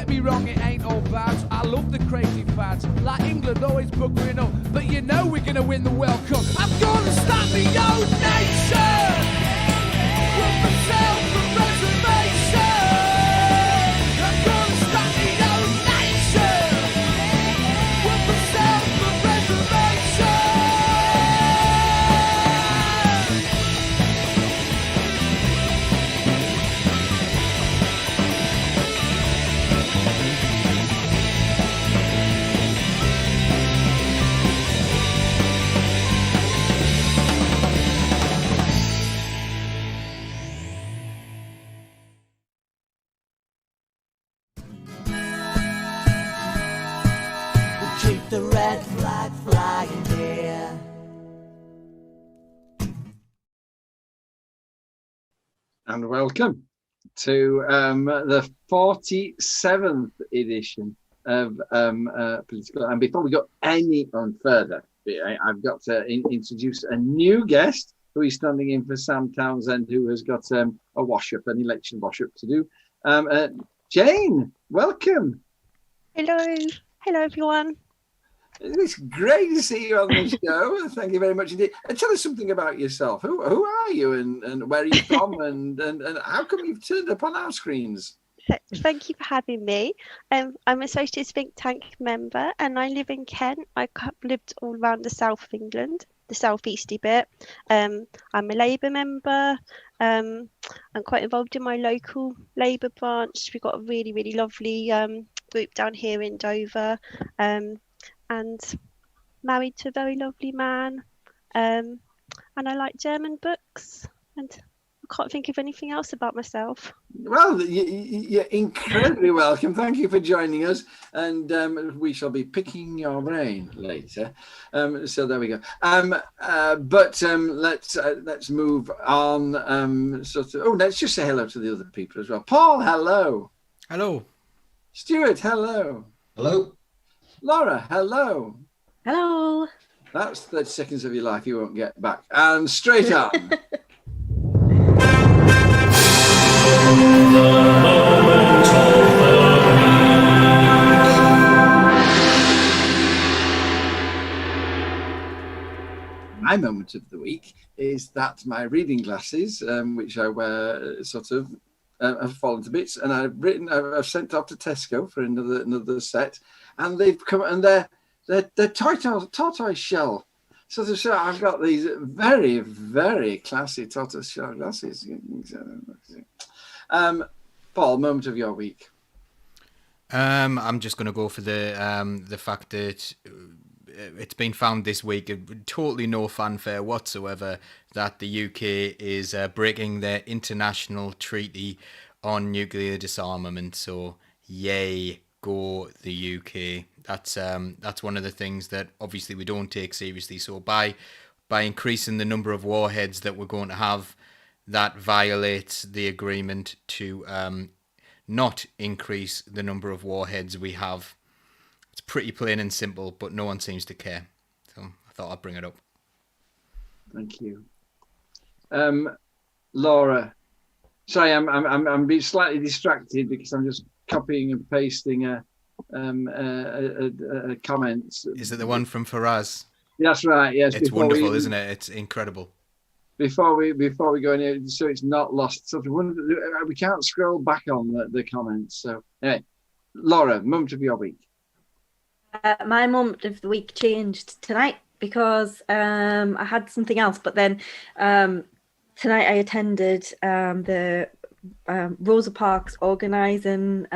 get me wrong, it ain't all bad. I love the crazy fads, like England always buggering up, but you know we're gonna win the World Cup. I'm gonna start the old nation with myself from reservation. I'm gonna start the old nation with myself from reservation. Keep the red flag flying here. And welcome to the 47th edition of Political. And before we go any on further, I've got to introduce a new guest who is standing in for Sam Townsend, who has got a wash-up, an election wash-up to do. Jane, welcome. Hello. Hello, everyone. It's great to see you on the show. Thank you very much indeed. And tell us something about yourself. Who are you and where are you from and how come you've turned up on our screens? Thank you for having me. I'm a socialist think tank member and I live in Kent. I've lived all around the south of England, the southeasty bit. I'm a Labour member. I'm quite involved in my local Labour branch. We've got a really, really lovely group down here in Dover. And married to a very lovely man, and I like German books, and I can't think of anything else about myself. Well, you're incredibly welcome. Thank you for joining us, and we shall be picking your brain later. So there we go. But let's move on. Let's just say hello to the other people as well. Paul, hello. Hello. Stuart, hello. Hello. Laura, hello. Hello. That's 30 seconds of your life you won't get back. And straight on. My moment of the week is that my reading glasses, which I wear sort of, have fallen to bits, and I've sent off to Tesco for another set. And they've come and they're tortoise shell. So I've got these very, very classy tortoise shell glasses. Paul, moment of your week. I'm just going to go for the fact that it's been found this week, totally no fanfare whatsoever, that the UK is breaking their international treaty on nuclear disarmament. So, yay. Go the UK. That's one of the things that obviously we don't take seriously. So by increasing the number of warheads that we're going to have, that violates the agreement to not increase the number of warheads we have. It's pretty plain and simple, but no one seems to care. So I thought I'd bring it up. Thank you, Laura. Sorry, I'm being slightly distracted because I'm just copying and pasting a comment. Is it the one from Faraz? That's right. Yes, it's wonderful, isn't it? It's incredible. Before we go in, so it's not lost. So we can't scroll back on the comments. So anyway, Laura, moment of your week. My moment of the week changed tonight because I had something else, but then tonight I attended the Rosa Parks organising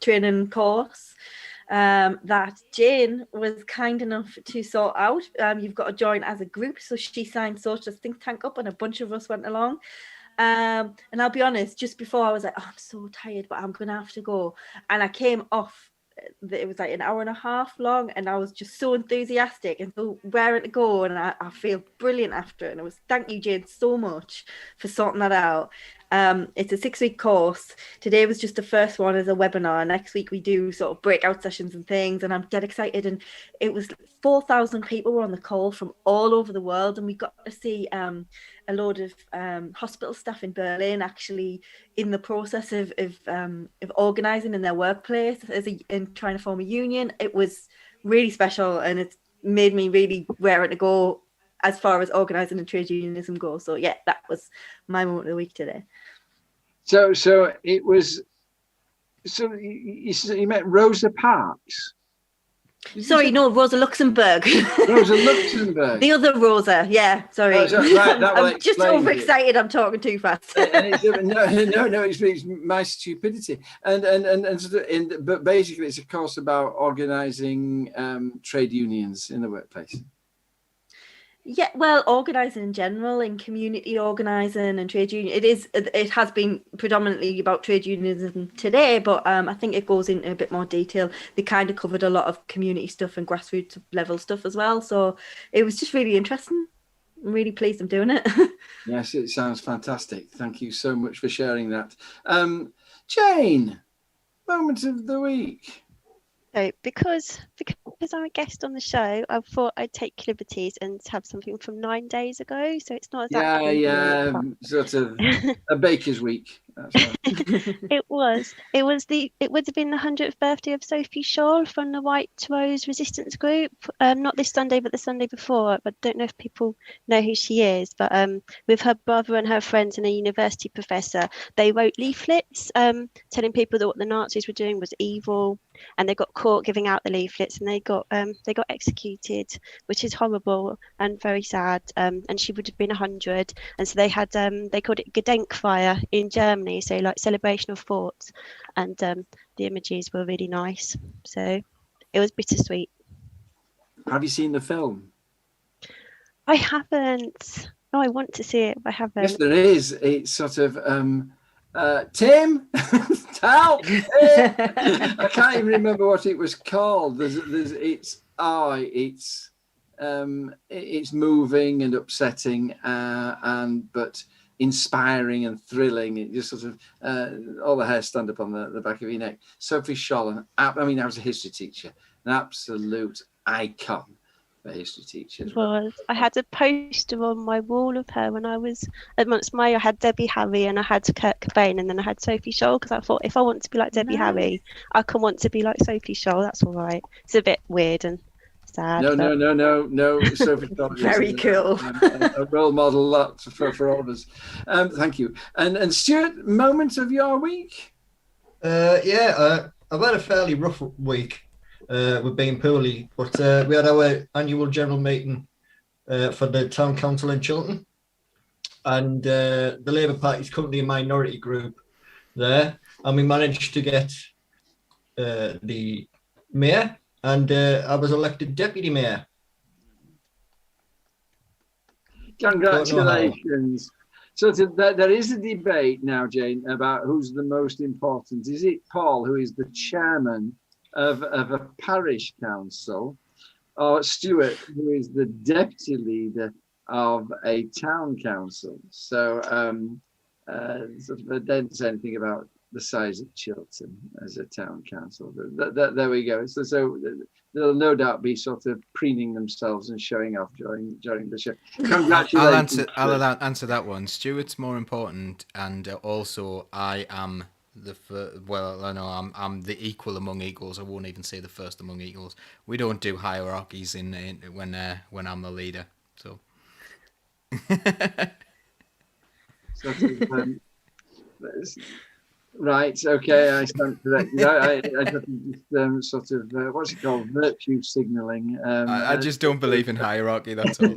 training course that Jane was kind enough to sort out. You've got to join as a group, so she signed Socialist Think Tank up and a bunch of us went along. And I'll be honest, just before I was like, I'm so tired, but I'm gonna have to go. And I came off, it was like an hour and a half long, and I was just so enthusiastic and so raring to go, and I feel brilliant after it. And it was, thank you, Jane, so much for sorting that out. It's a 6-week course. Today was just the first one as a webinar. Next week we do sort of breakout sessions and things, and I'm dead excited. And it was 4,000 people were on the call from all over the world, and we got to see a load of hospital staff in Berlin actually in the process of organising in their workplace and trying to form a union. It was really special, and it's made me really raring to go as far as organising and trade unionism goes. So yeah, that was my moment of the week today. So it was. So you met Rosa Parks. Sorry, no, Rosa Luxemburg. Rosa Luxemburg. The other Rosa, yeah. Sorry, I'm just overexcited. I'm talking too fast. No, it's my stupidity. But basically, it's a course about organising trade unions in the workplace. Yeah, well, organising in general, in community organising and trade union. It has been predominantly about trade unionism today, but I think it goes into a bit more detail. They kind of covered a lot of community stuff and grassroots level stuff as well. So it was just really interesting. I'm really pleased I'm doing it. Yes, it sounds fantastic. Thank you so much for sharing that. Jane, moment of the week. So because I'm a guest on the show, I thought I'd take liberties and have something from 9 days ago. So it's not exactly sort of a baker's week. That's right. It would have been the 100th birthday of Sophie Scholl from the White Rose Resistance Group. Not this Sunday, but the Sunday before. I don't know if people know who she is, but with her brother and her friends and a university professor, they wrote leaflets telling people that what the Nazis were doing was evil, and they got caught giving out the leaflets, and they got executed, which is horrible and very sad. And she would have been 100, and so they had they called it Gedenkfeier in Germany, so like celebration of thoughts, and the images were really nice, so it was bittersweet. Have you seen the film? I haven't. No, I want to see it, but I haven't. Yes, there is. It's sort of Tim, tell. I can't even remember what it was called. It's moving and upsetting, but inspiring and thrilling. It just sort of all the hair stand up on the back of your neck. Sophie Scholl, I was a history teacher, an absolute icon for history teachers. I had a poster on my wall of her when I was at Montsmire. I had Debbie Harry and I had Kurt Cobain, and then I had Sophie Scholl, because I thought if I want to be like Debbie Harry, I can want to be like Sophie Scholl. That's all right. It's a bit weird and sad. No. Sophie Scholl. Very cool. A role model for all of us. Thank you. And Stuart, moment of your week? I've had a fairly rough week. With being poorly, but we had our annual general meeting for the town council in Chiltern, and the Labour Party's currently a minority group there, and we managed to get the mayor, and I was elected deputy mayor. Congratulations. So there is a debate now, Jane, about who's the most important. Is it Paul, who is the chairman of a parish council, or Stuart, who is the deputy leader of a town council? So sort of I don't say anything about the size of Chiltern as a town council. There we go. So they'll no doubt be sort of preening themselves and showing off during the show. Congratulations. I'll answer that one. Stuart's more important, and also I am I'm the equal among equals. I won't even say the first among equals. We don't do hierarchies when I'm the leader. So. Right. Okay. I stand corrected. I just sort of what's it called? Virtue signalling. I just don't believe in hierarchy. That's all.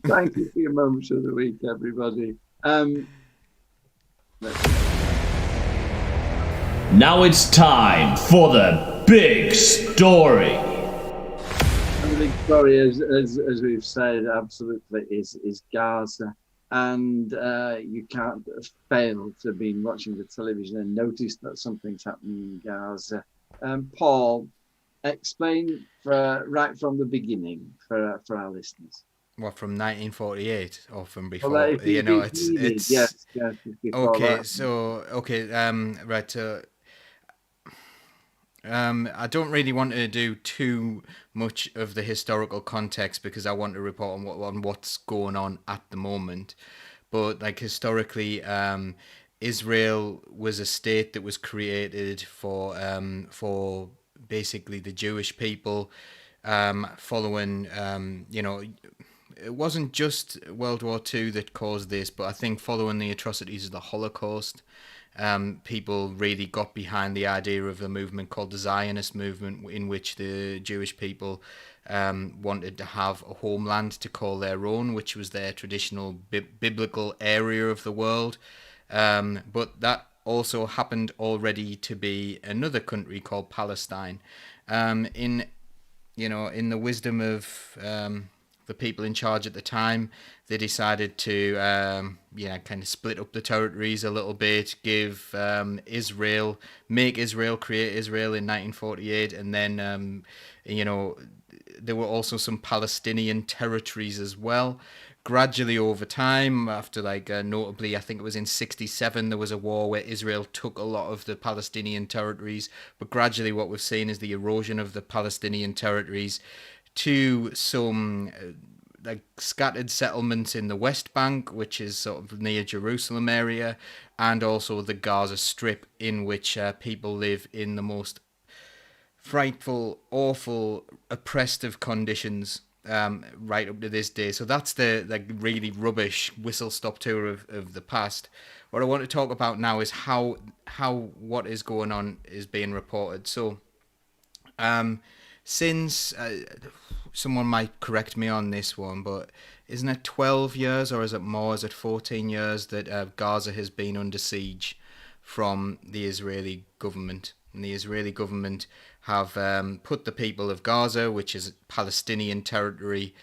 Thank you for your moments of the week, everybody. Now it's time for the big story. And the big story, as we've said, absolutely is Gaza. And you can't fail to have been watching the television and notice that something's happening in Gaza. Paul, explain right from the beginning for our listeners. what, from 1948 or from Well, before? You know, it's needed, it's yes, it's before okay. that. So okay, right. I don't really want to do too much of the historical context because I want to report on what's going on at the moment. But like historically, Israel was a state that was created for basically the Jewish people, following it wasn't just World War II that caused this, but I think following the atrocities of the Holocaust, people really got behind the idea of a movement called the Zionist movement, in which the Jewish people wanted to have a homeland to call their own, which was their traditional biblical area of the world. But that also happened already to be another country called Palestine. In the wisdom of the people in charge at the time, they decided to kind of split up the territories a little bit, give Israel, create Israel in 1948, and then there were also some Palestinian territories as well. Gradually over time, after notably, I think it was in '67, there was a war where Israel took a lot of the Palestinian territories. But gradually, what we've seen is the erosion of the Palestinian territories to some scattered settlements in the West Bank, which is sort of near Jerusalem area, and also the Gaza Strip, in which people live in the most frightful, awful, oppressive conditions right up to this day. So that's the really rubbish whistle-stop tour of the past. What I want to talk about now is how what is going on is being reported. So since someone might correct me on this one, but isn't it 12 years or is it more? Is it 14 years that Gaza has been under siege from the Israeli government? And the Israeli government have put the people of Gaza, which is Palestinian territory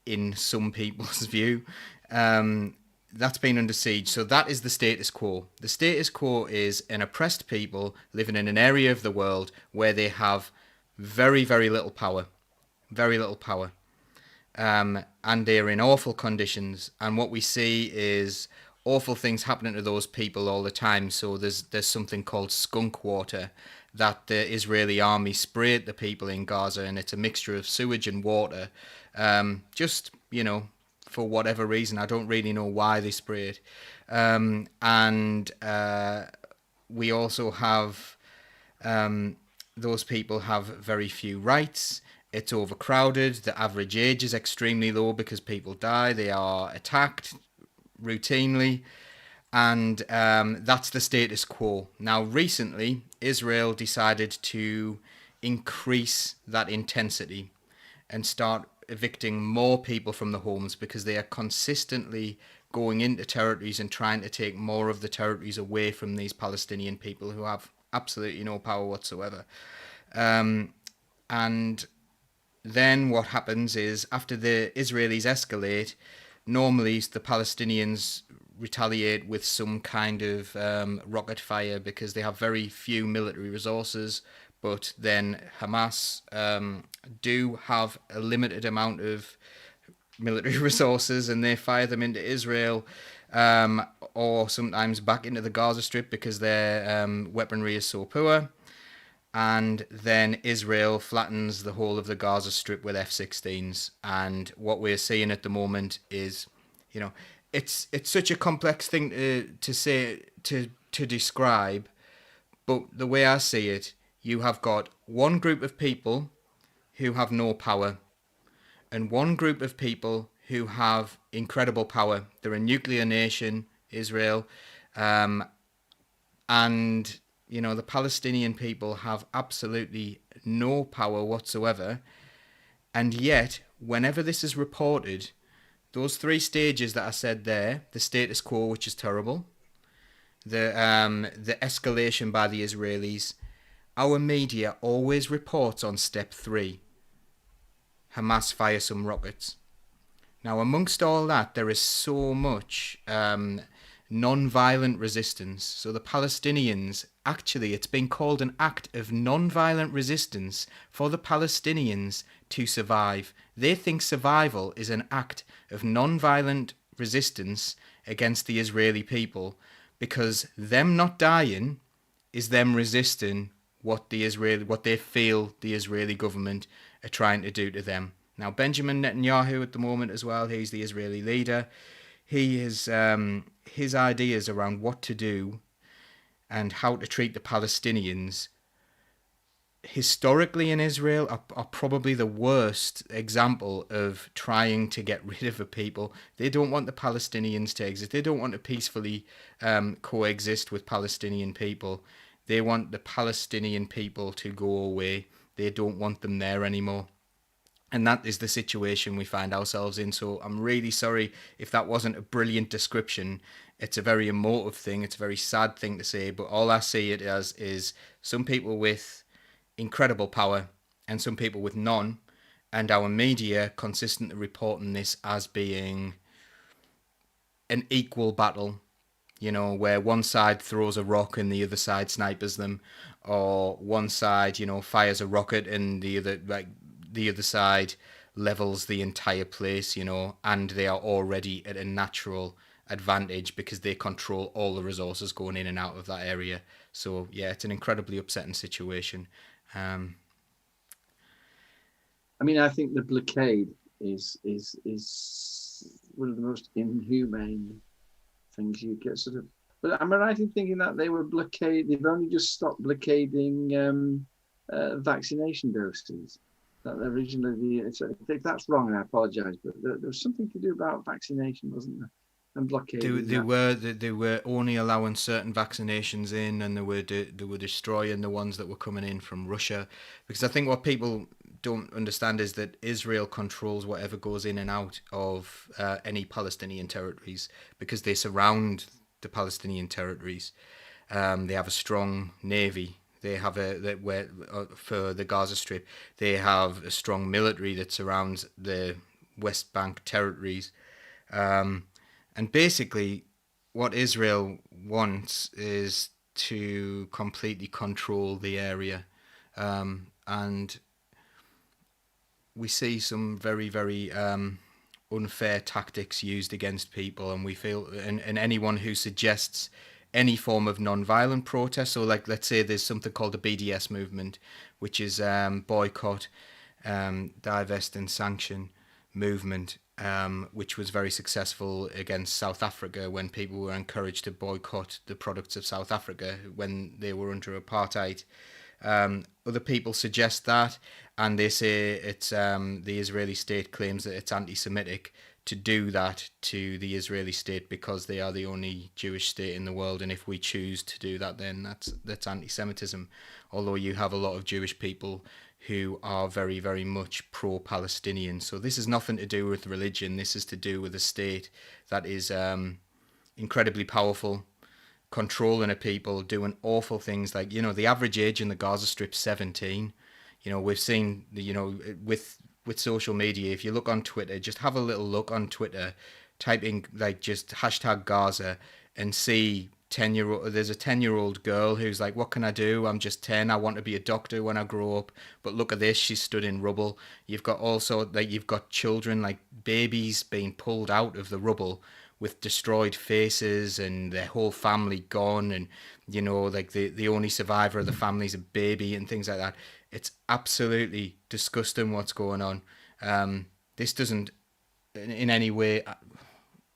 in some people's view, that's been under siege. So that is the status quo. The status quo is an oppressed people living in an area of the world where they have very, very little power. Very little power. And they're in awful conditions. And what we see is awful things happening to those people all the time. So there's something called skunk water that the Israeli army spray at the people in Gaza, and it's a mixture of sewage and water. Just, for whatever reason, I don't really know why they spray it. And we also have those people have very few rights. It's overcrowded. The average age is extremely low because people die. They are attacked routinely. And that's the status quo. Now, recently, Israel decided to increase that intensity and start evicting more people from the homes because they are consistently going into territories and trying to take more of the territories away from these Palestinian people who have absolutely no power whatsoever. And then what happens is, after the Israelis escalate, normally the Palestinians retaliate with some kind of rocket fire because they have very few military resources, but then Hamas do have a limited amount of military resources, and they fire them into Israel or sometimes back into the Gaza Strip because their weaponry is so poor. And then Israel flattens the whole of the Gaza Strip with F-16s. And what we're seeing at the moment is, it's such a complex thing to say, to describe. But the way I see it, you have got one group of people who have no power and one group of people who have incredible power. They're a nuclear nation, Israel, and the Palestinian people have absolutely no power whatsoever. And yet, whenever this is reported, those three stages that I said there, the status quo, which is terrible, the escalation by the Israelis, our media always reports on step 3. Hamas fire some rockets. Now, amongst all that, there is so much non-violent resistance. So the Palestinians, actually, it's been called an act of non-violent resistance for the Palestinians to survive. They think survival is an act of non-violent resistance against the Israeli people, because them not dying is them resisting what they feel the Israeli government are trying to do to them. Now, Benjamin Netanyahu at the moment as well, he's the Israeli leader. He is his ideas around what to do and how to treat the Palestinians historically in Israel are probably the worst example of trying to get rid of a people. They don't want the Palestinians to exist. They don't want to peacefully coexist with Palestinian people. They want the Palestinian people to go away. They don't want them there anymore. And that is the situation we find ourselves in. So I'm really sorry if that wasn't a brilliant description. It's a very emotive thing. It's a very sad thing to say. But all I see it as is some people with incredible power and some people with none. And our media consistently reporting this as being an equal battle, you know, where one side throws a rock and the other side snipers them, or one side, you know, fires a rocket and the other side levels the entire place, you know, and they are already at a natural advantage because they control all the resources going in and out of that area. So yeah, it's an incredibly upsetting situation. I mean, I think the blockade is one of the most inhumane things you get sort of. But am I right in thinking that they've only just stopped blockading vaccination doses? That originally, if that's wrong, I apologise, but there was something to do about vaccination, wasn't there? And blockading. They were only allowing certain vaccinations in, and they were destroying the ones that were coming in from Russia. Because I think what people don't understand is that Israel controls whatever goes in and out of any Palestinian territories, because they surround the Palestinian territories. They have a strong navy. They have for the Gaza Strip. They have a strong military that surrounds the West Bank territories. And basically, what Israel wants is to completely control the area. And we see some very, very unfair tactics used against people. And we feel, and anyone who suggests any form of non-violent protest, so like, let's say there's something called the BDS movement, which is boycott, divest and sanction movement, which was very successful against South Africa when people were encouraged to boycott the products of South Africa when they were under apartheid. Other people suggest that, and they say it's the Israeli state claims that it's anti-Semitic to do that to the Israeli state because they are the only Jewish state in the world, and if we choose to do that, then that's anti-Semitism. Although you have a lot of Jewish people who are very, very much pro-Palestinian. So this has nothing to do with religion. This is to do with a state that is incredibly powerful, controlling a people, doing awful things. Like, you know, the average age in the Gaza Strip 17. You know, we've seen, you know, with social media, if you look on Twitter, just have a little look on Twitter, type in like just hashtag Gaza and see there's a 10-year-old girl who's like, what can I do? I'm just 10. I want to be a doctor when I grow up. But look at this. She's stood in rubble. You've got children, like babies being pulled out of the rubble with destroyed faces and their whole family gone. And, you know, like the only survivor of the family is a baby and things like that. It's absolutely disgusting what's going on. This doesn't in any way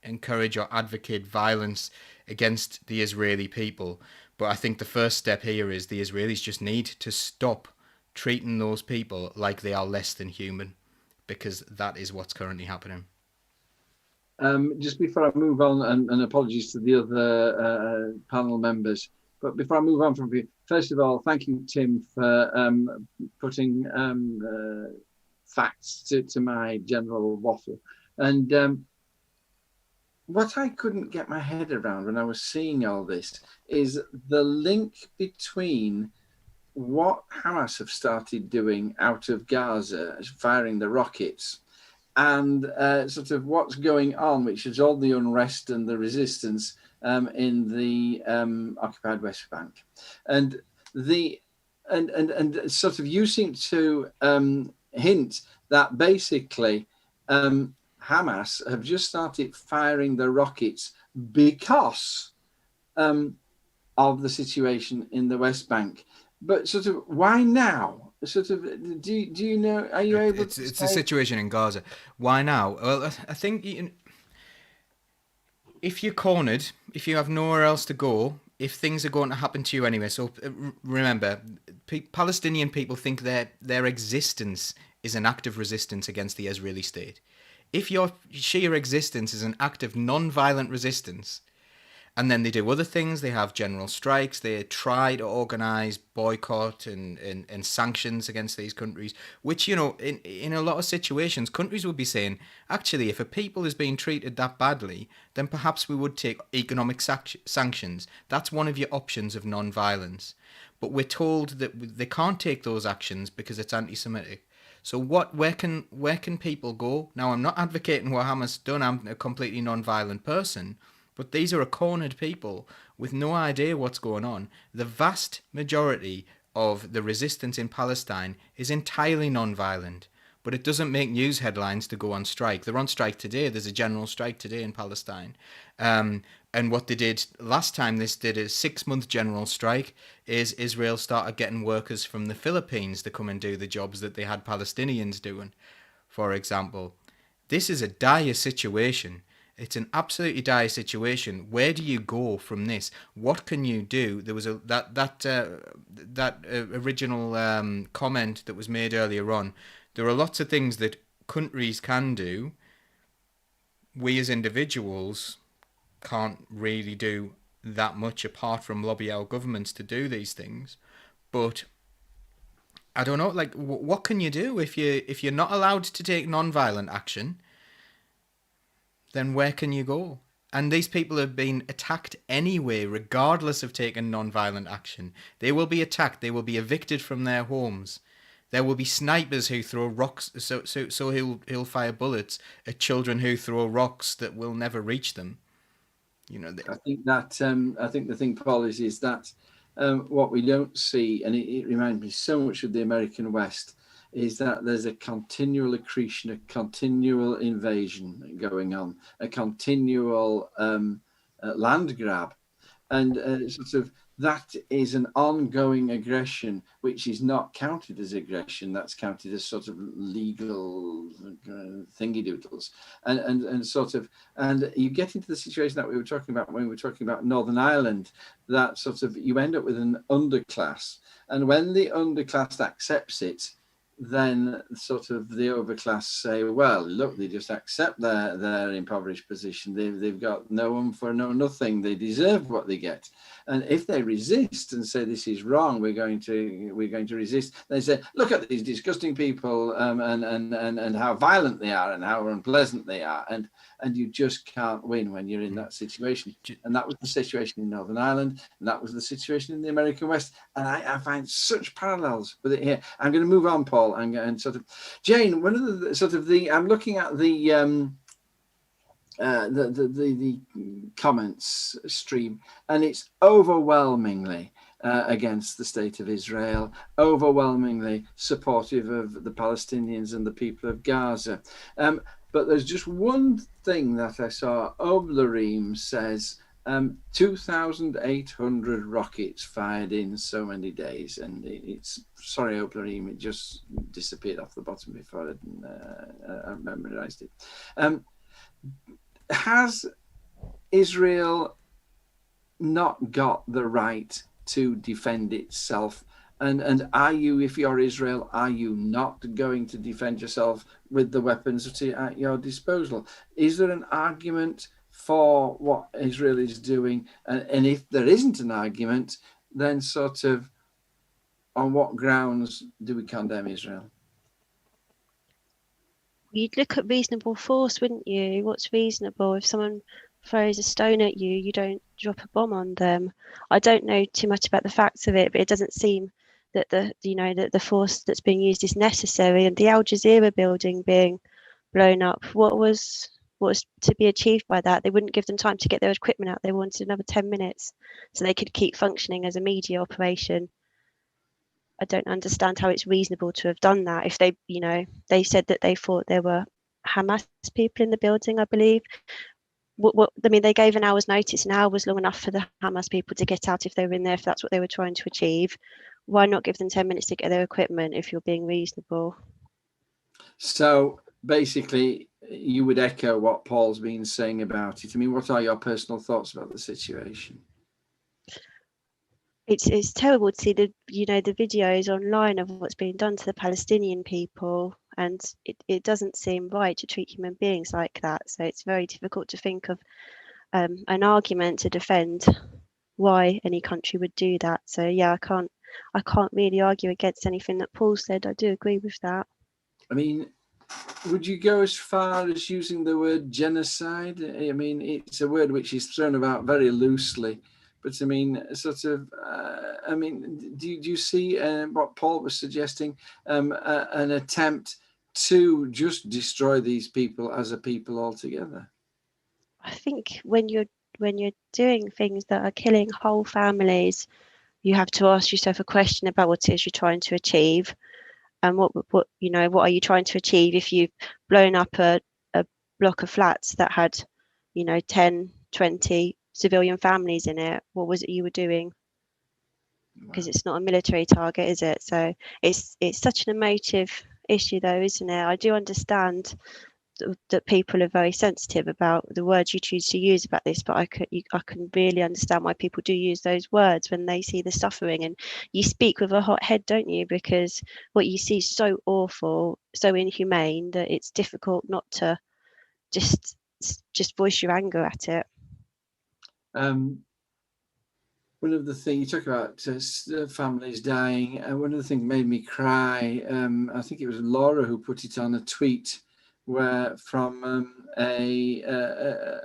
encourage or advocate violence against the Israeli people. But I think the first step here is the Israelis just need to stop treating those people like they are less than human, because that is what's currently happening. Just before I move on, and apologies to the other panel members, but before I move on from you, first of all, thank you, Tim, for putting facts to my general waffle. And what I couldn't get my head around when I was seeing all this is the link between what Hamas have started doing out of Gaza, firing the rockets, and sort of what's going on, which is all the unrest and the resistance in the occupied West Bank, and sort of you seem to hint that basically Hamas have just started firing the rockets because of the situation in the West Bank. But sort of why now? Sort of, do you know? Are you able? It's the situation in Gaza. Why now? Well, I think if you're cornered, if you have nowhere else to go, if things are going to happen to you anyway. So remember, Palestinian people think their existence is an act of resistance against the Israeli state. If your sheer existence is an act of non-violent resistance, and then they do other things, they have general strikes, they try to organise boycott and sanctions against these countries, which, you know, in a lot of situations, countries would be saying, actually, if a people is being treated that badly, then perhaps we would take economic sanctions. That's one of your options of non-violence. But we're told that they can't take those actions because it's anti-Semitic. So where can people go? Now, I'm not advocating what Hamas done. I'm a completely non-violent person. But these are a cornered people with no idea what's going on. The vast majority of the resistance in Palestine is entirely non-violent. But it doesn't make news headlines to go on strike. They're on strike today. There's a general strike today in Palestine. And what they did last time this did a 6-month general strike is Israel started getting workers from the Philippines to come and do the jobs that they had Palestinians doing, for example. This is a dire situation. It's an absolutely dire situation. Where do you go from this? What can you do? There was that original comment that was made earlier on. There are lots of things that countries can do. We as individuals can't really do that much apart from lobby our governments to do these things. But I don't know. Like, what can you do if you're not allowed to take non-violent action? Then where can you go? And these people have been attacked anyway, regardless of taking non-violent action. They will be attacked. They will be evicted from their homes. There will be snipers who throw rocks, so he'll fire bullets at children who throw rocks that will never reach them. You know. I think the thing, Paul, is that what we don't see, and it reminds me so much of the American West, is that there's a continual accretion, a continual invasion going on, a continual land grab. And sort of that is an ongoing aggression, which is not counted as aggression. That's counted as sort of legal thingy-doodles. And you get into the situation that we were talking about when we were talking about Northern Ireland, that sort of you end up with an underclass. And when the underclass accepts it, then sort of the overclass say, well, look, they just accept their impoverished position. They've got no one for nothing. They deserve what they get. And if they resist and say this is wrong, we're going to resist. They say, look at these disgusting people and how violent they are and how unpleasant they are. And you just can't win when you're in that situation. And that was the situation in Northern Ireland, and that was the situation in the American West. And I find such parallels with it here. I'm going to move on, Paul, and sort of Jane. One of the sort of I'm looking at the comments stream, and it's overwhelmingly against the state of Israel, overwhelmingly supportive of the Palestinians and the people of Gaza. But there's just one thing that I saw. Oblareem says 2,800 rockets fired in so many days. And it's, sorry, Oblareem, it just disappeared off the bottom before I memorized it. Has Israel not got the right to defend itself? And are you, if you're Israel, are you not going to defend yourself with the weapons at your disposal? Is there an argument for what Israel is doing? And if there isn't an argument, then sort of on what grounds do we condemn Israel? You'd look at reasonable force, wouldn't you? What's reasonable? If someone throws a stone at you, you don't drop a bomb on them. I don't know too much about the facts of it, but it doesn't seem that the force that's being used is necessary. And the Al Jazeera building being blown up, what was was to be achieved by that. They wouldn't give them time to get their equipment out. They wanted another 10 minutes so they could keep functioning as a media operation. I don't understand how it's reasonable to have done that. If they, you know, they said that they thought there were Hamas people in the building, I believe. I mean, they gave an hour's notice. An hour was long enough for the Hamas people to get out if they were in there, if that's what they were trying to achieve. Why not give them 10 minutes to get their equipment if you're being reasonable? So basically, you would echo what Paul's been saying about it. I mean, what are your personal thoughts about the situation? It's terrible to see the videos online of what's being done to the Palestinian people, and it doesn't seem right to treat human beings like that. So it's very difficult to think of an argument to defend why any country would do that. So yeah, I can't really argue against anything that Paul said. I do agree with that. I mean, would you go as far as using the word genocide? I mean, it's a word which is thrown about very loosely. But I mean, sort of, do you see what Paul was suggesting, an attempt to just destroy these people as a people altogether? I think when you're doing things that are killing whole families, you have to ask yourself a question about what it is you're trying to achieve, and what are you trying to achieve if you've blown up a block of flats that had 10, 20 civilian families in it. What was it you were doing? Because it's not a military target, is it? So it's such an emotive issue, though, isn't it? I do understand that people are very sensitive about the words you choose to use about this, but I can really understand why people do use those words when they see the suffering. And you speak with a hot head, don't you? Because what you see is so awful, so inhumane, that it's difficult not to just voice your anger at it. One of the things you talk about, families dying, one of the things made me cry. I think it was Laura who put it on a tweet, where from a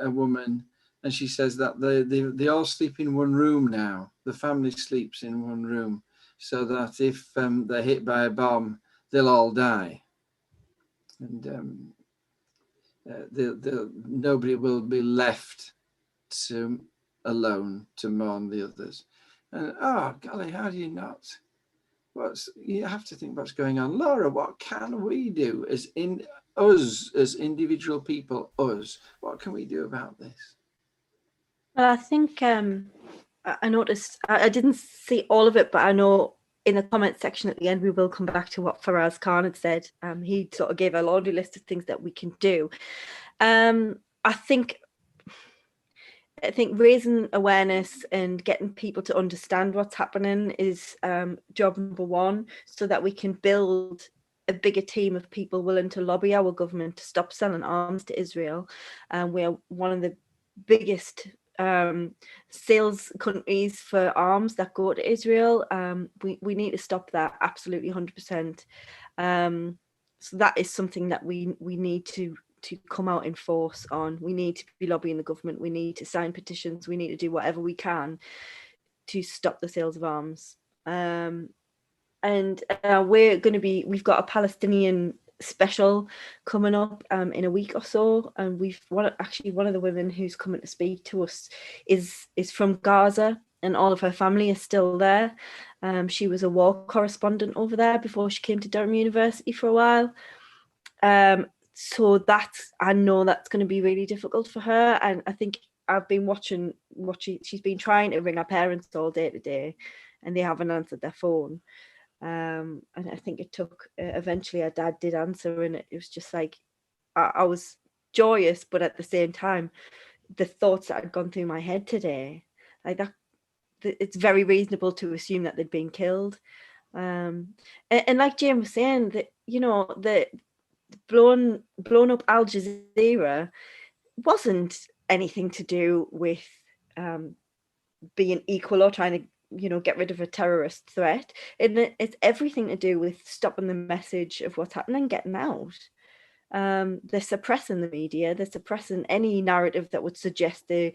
woman, and she says that they all sleep in one room now. The family sleeps in one room, so that if they're hit by a bomb, they'll all die, and nobody will be left alone to mourn the others. And oh golly, how do you not? You have to think what's going on. Laura, what can we do as individual people, what can we do about this? Well, I think I noticed, I didn't see all of it, but I know in the comment section at the end, we will come back to what Faraz Khan had said. He sort of gave a laundry list of things that we can do. I think raising awareness and getting people to understand what's happening is job number one, so that we can build a bigger team of people willing to lobby our government to stop selling arms to Israel. We're one of the biggest sales countries for arms that go to Israel. We need to stop that, absolutely 100%. So that is something that we need to come out in force on. We need to be lobbying the government. We need to sign petitions. We need to do whatever we can to stop the sales of arms. And we've got a Palestinian special coming up in a week or so, and one of the women who's coming to speak to us is from Gaza, and all of her family is still there. She was a war correspondent over there before she came to Durham University for a while. So I know that's going to be really difficult for her, and I think I've been watching she's been trying to ring her parents all day today, and they haven't answered their phone. And I think it took eventually her dad did answer, and it was just like I was joyous, but at the same time, the thoughts that had gone through my head today, like that, it's very reasonable to assume that they'd been killed. And like Jane was saying, that the blown up Al Jazeera wasn't anything to do with being equal or trying to get rid of a terrorist threat. It's everything to do with stopping the message of what's happening getting out. They're suppressing the media. They're suppressing any narrative that would suggest that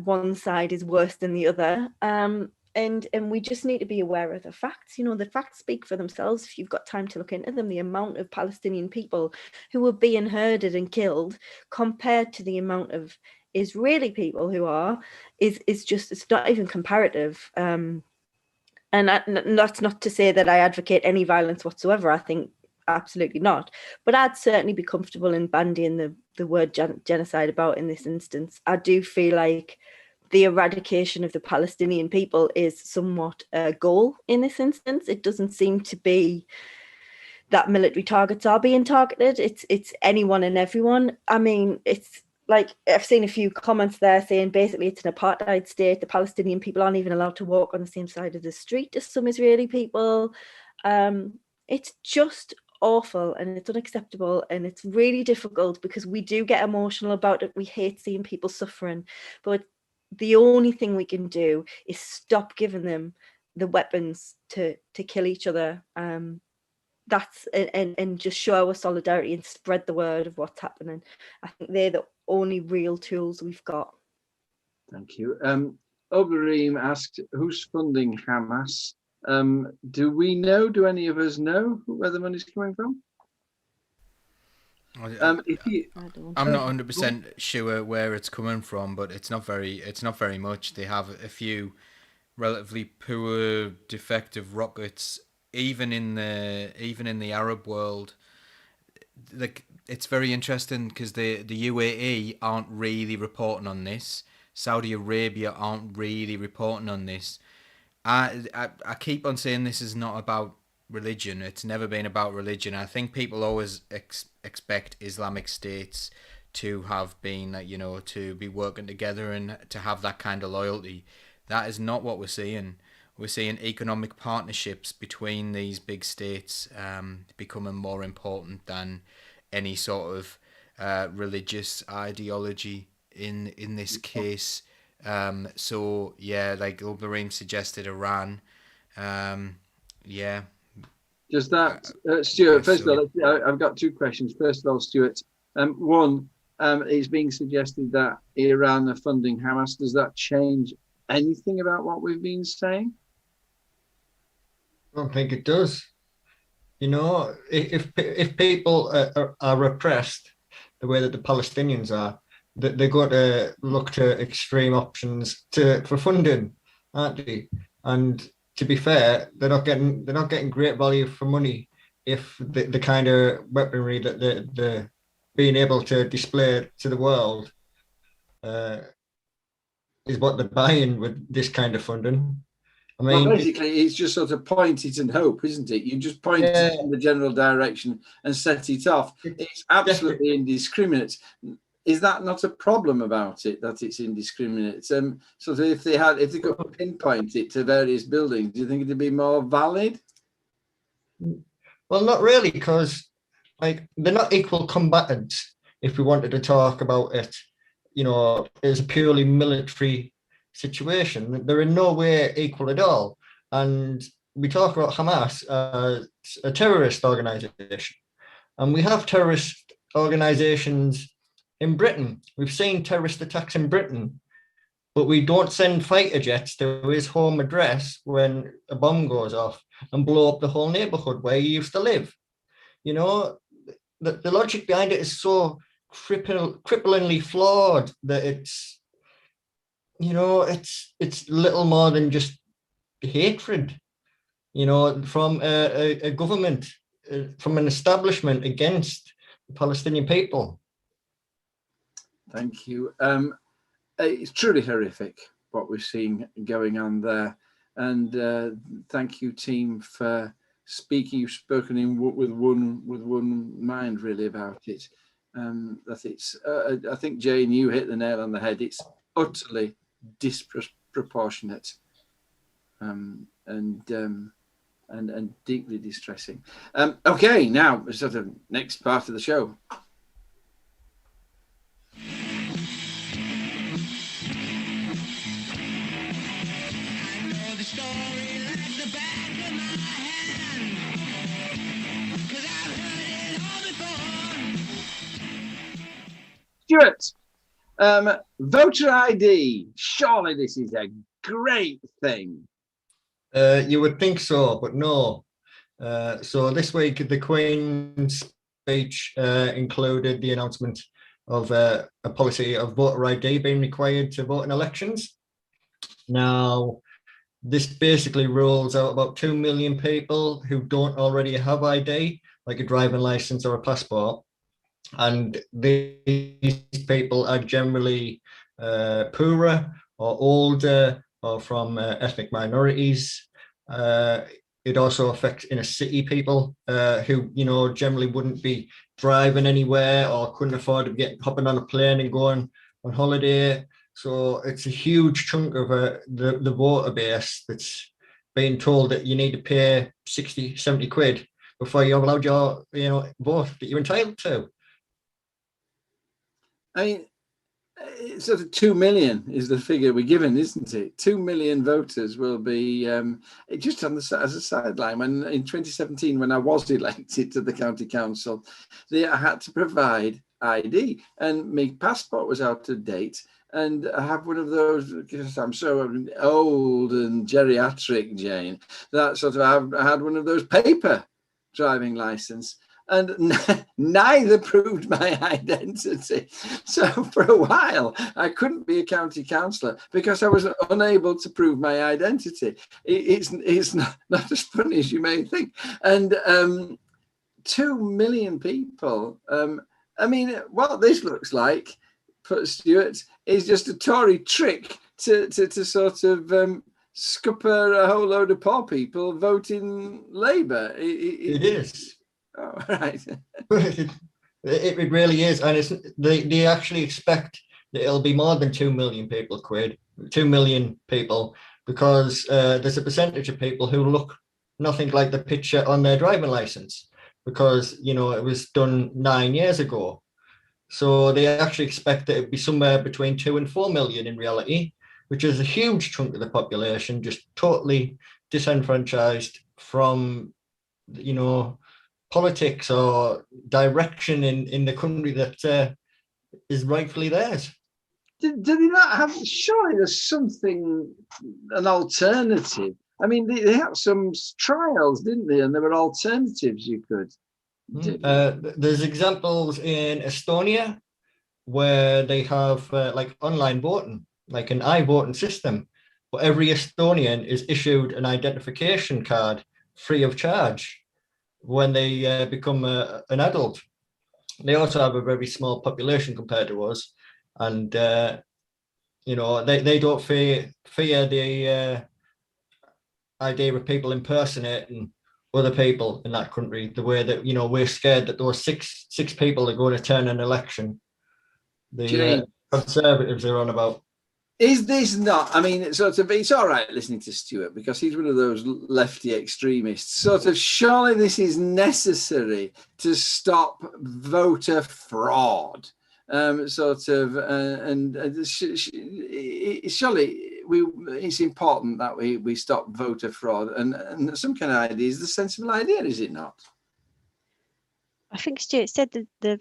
one side is worse than the other. And and we just need to be aware of the facts. You know, the facts speak for themselves if you've got time to look into them. The amount of Palestinian people who are being herded and killed compared to the amount of Israeli people who are is just, it's not even comparative. And that's not to say that I advocate any violence whatsoever. I think absolutely not. But I'd certainly be comfortable in bandying the word genocide about in this instance. I do feel like the eradication of the Palestinian people is somewhat a goal in this instance. It doesn't seem to be that military targets are being targeted. It's anyone and everyone. I mean, it's like, I've seen a few comments there saying basically it's an apartheid state. The Palestinian people aren't even allowed to walk on the same side of the street as some Israeli people. It's just awful and it's unacceptable, and it's really difficult because we do get emotional about it. We hate seeing people suffering, but the only thing we can do is stop giving them the weapons to kill each other. That's and just show our solidarity and spread the word of what's happening. I think they're the only real tools we've got. Thank you. Oberim asked, who's funding Hamas? Do we know? Do any of us know where the money's coming from? I'm not 100% sure where it's coming from, but it's not very much. They have a few relatively poor, defective rockets, even in the Arab world. Like, it's very interesting because the UAE aren't really reporting on this. Saudi Arabia aren't really reporting on this. I keep on saying this is not about religion. It's never been about religion. I think people always expect Islamic states to have been, to be working together and to have that kind of loyalty. That is not what we're seeing. We're seeing economic partnerships between these big states becoming more important than any sort of religious ideology in this case. So yeah, like Oberim suggested, Iran. Yeah. Does that, Stuart? First of all, I've got two questions. First of all, Stuart, one, it's being suggested that Iran are funding Hamas. Does that change anything about what we've been saying? I don't think it does. You know, if people are repressed the way that the Palestinians are, they've got to look to extreme options for funding, aren't they? And to be fair, they're not getting great value for money if the kind of weaponry that they're being able to display to the world is what they're buying with this kind of funding. I mean, well, basically, it's just sort of point it and hope, isn't it? You just point it in the general direction and set it off. It's absolutely indiscriminate. Is that not a problem about it, that it's indiscriminate? So if they could pinpoint it to various buildings, do you think it'd be more valid? Well, not really, because they're not equal combatants. If we wanted to talk about it, as a purely military situation, they're in no way equal at all. And we talk about Hamas as a terrorist organization, and we have terrorist organizations in Britain. We've seen terrorist attacks in Britain, but we don't send fighter jets to his home address when a bomb goes off and blow up the whole neighborhood where he used to live. The logic behind it is so cripplingly flawed that it's little more than just hatred, from a government, from an establishment against the Palestinian people. Thank you. It's truly horrific what we're seeing going on there, and thank you, team, for speaking. You've spoken with one mind really about it. That it's. I think, Jane, you hit the nail on the head. It's utterly disproportionate, and deeply distressing. Okay, now sort of next part of the show. Stuart, voter ID. Surely this is a great thing. You would think so, but no. So this week, the Queen's speech included the announcement of a policy of voter ID being required to vote in elections. Now, this basically rules out about 2 million people who don't already have ID, like a driving license or a passport. And these people are generally poorer or older or from ethnic minorities. It also affects inner city people who, generally wouldn't be driving anywhere or couldn't afford to get hopping on a plane and going on holiday. So it's a huge chunk of the voter base that's being told that you need to pay 60, 70 quid before you're allowed your, vote that you're entitled to. I mean, sort of 2 million is the figure we're given, isn't it? 2 million voters will be just on the as a sideline. When in 2017, when I was elected to the county council, I had to provide ID, and my passport was out of date. And I have one of those, because I'm so old and geriatric, Jane, that sort of I had one of those paper driving license. And neither proved my identity. So for a while, I couldn't be a county councillor because I was unable to prove my identity. It's not as funny as you may think. And 2 million people. I mean, what this looks like, Stuart, is just a Tory trick to sort of scupper a whole load of poor people voting Labour. It is. Oh, right. It really is, and they actually expect that it'll be more than 2 million people, 2 million people, because there's a percentage of people who look nothing like the picture on their driving license, because it was done 9 years ago. So they actually expect that it'd be somewhere between 2 and 4 million in reality, which is a huge chunk of the population just totally disenfranchised from, politics or direction in the country that is rightfully theirs. Do they not have, surely there's something, an alternative? I mean, they had some trials, didn't they? And there were alternatives you could do. There's examples in Estonia where they have like online voting, like an iVoting system, but every Estonian is issued an identification card free of charge when they become an adult. They also have a very small population compared to us, and they don't fear the idea of people impersonating other people in that country the way that we're scared that those six people are going to turn an election. The Conservatives are on about. Is this not, I mean, sort of, it's all right listening to Stuart because he's one of those lefty extremists. Sort of, surely this is necessary to stop voter fraud. Surely it's important that we stop voter fraud. And some kind of idea is the sensible idea, is it not? I think Stuart said that the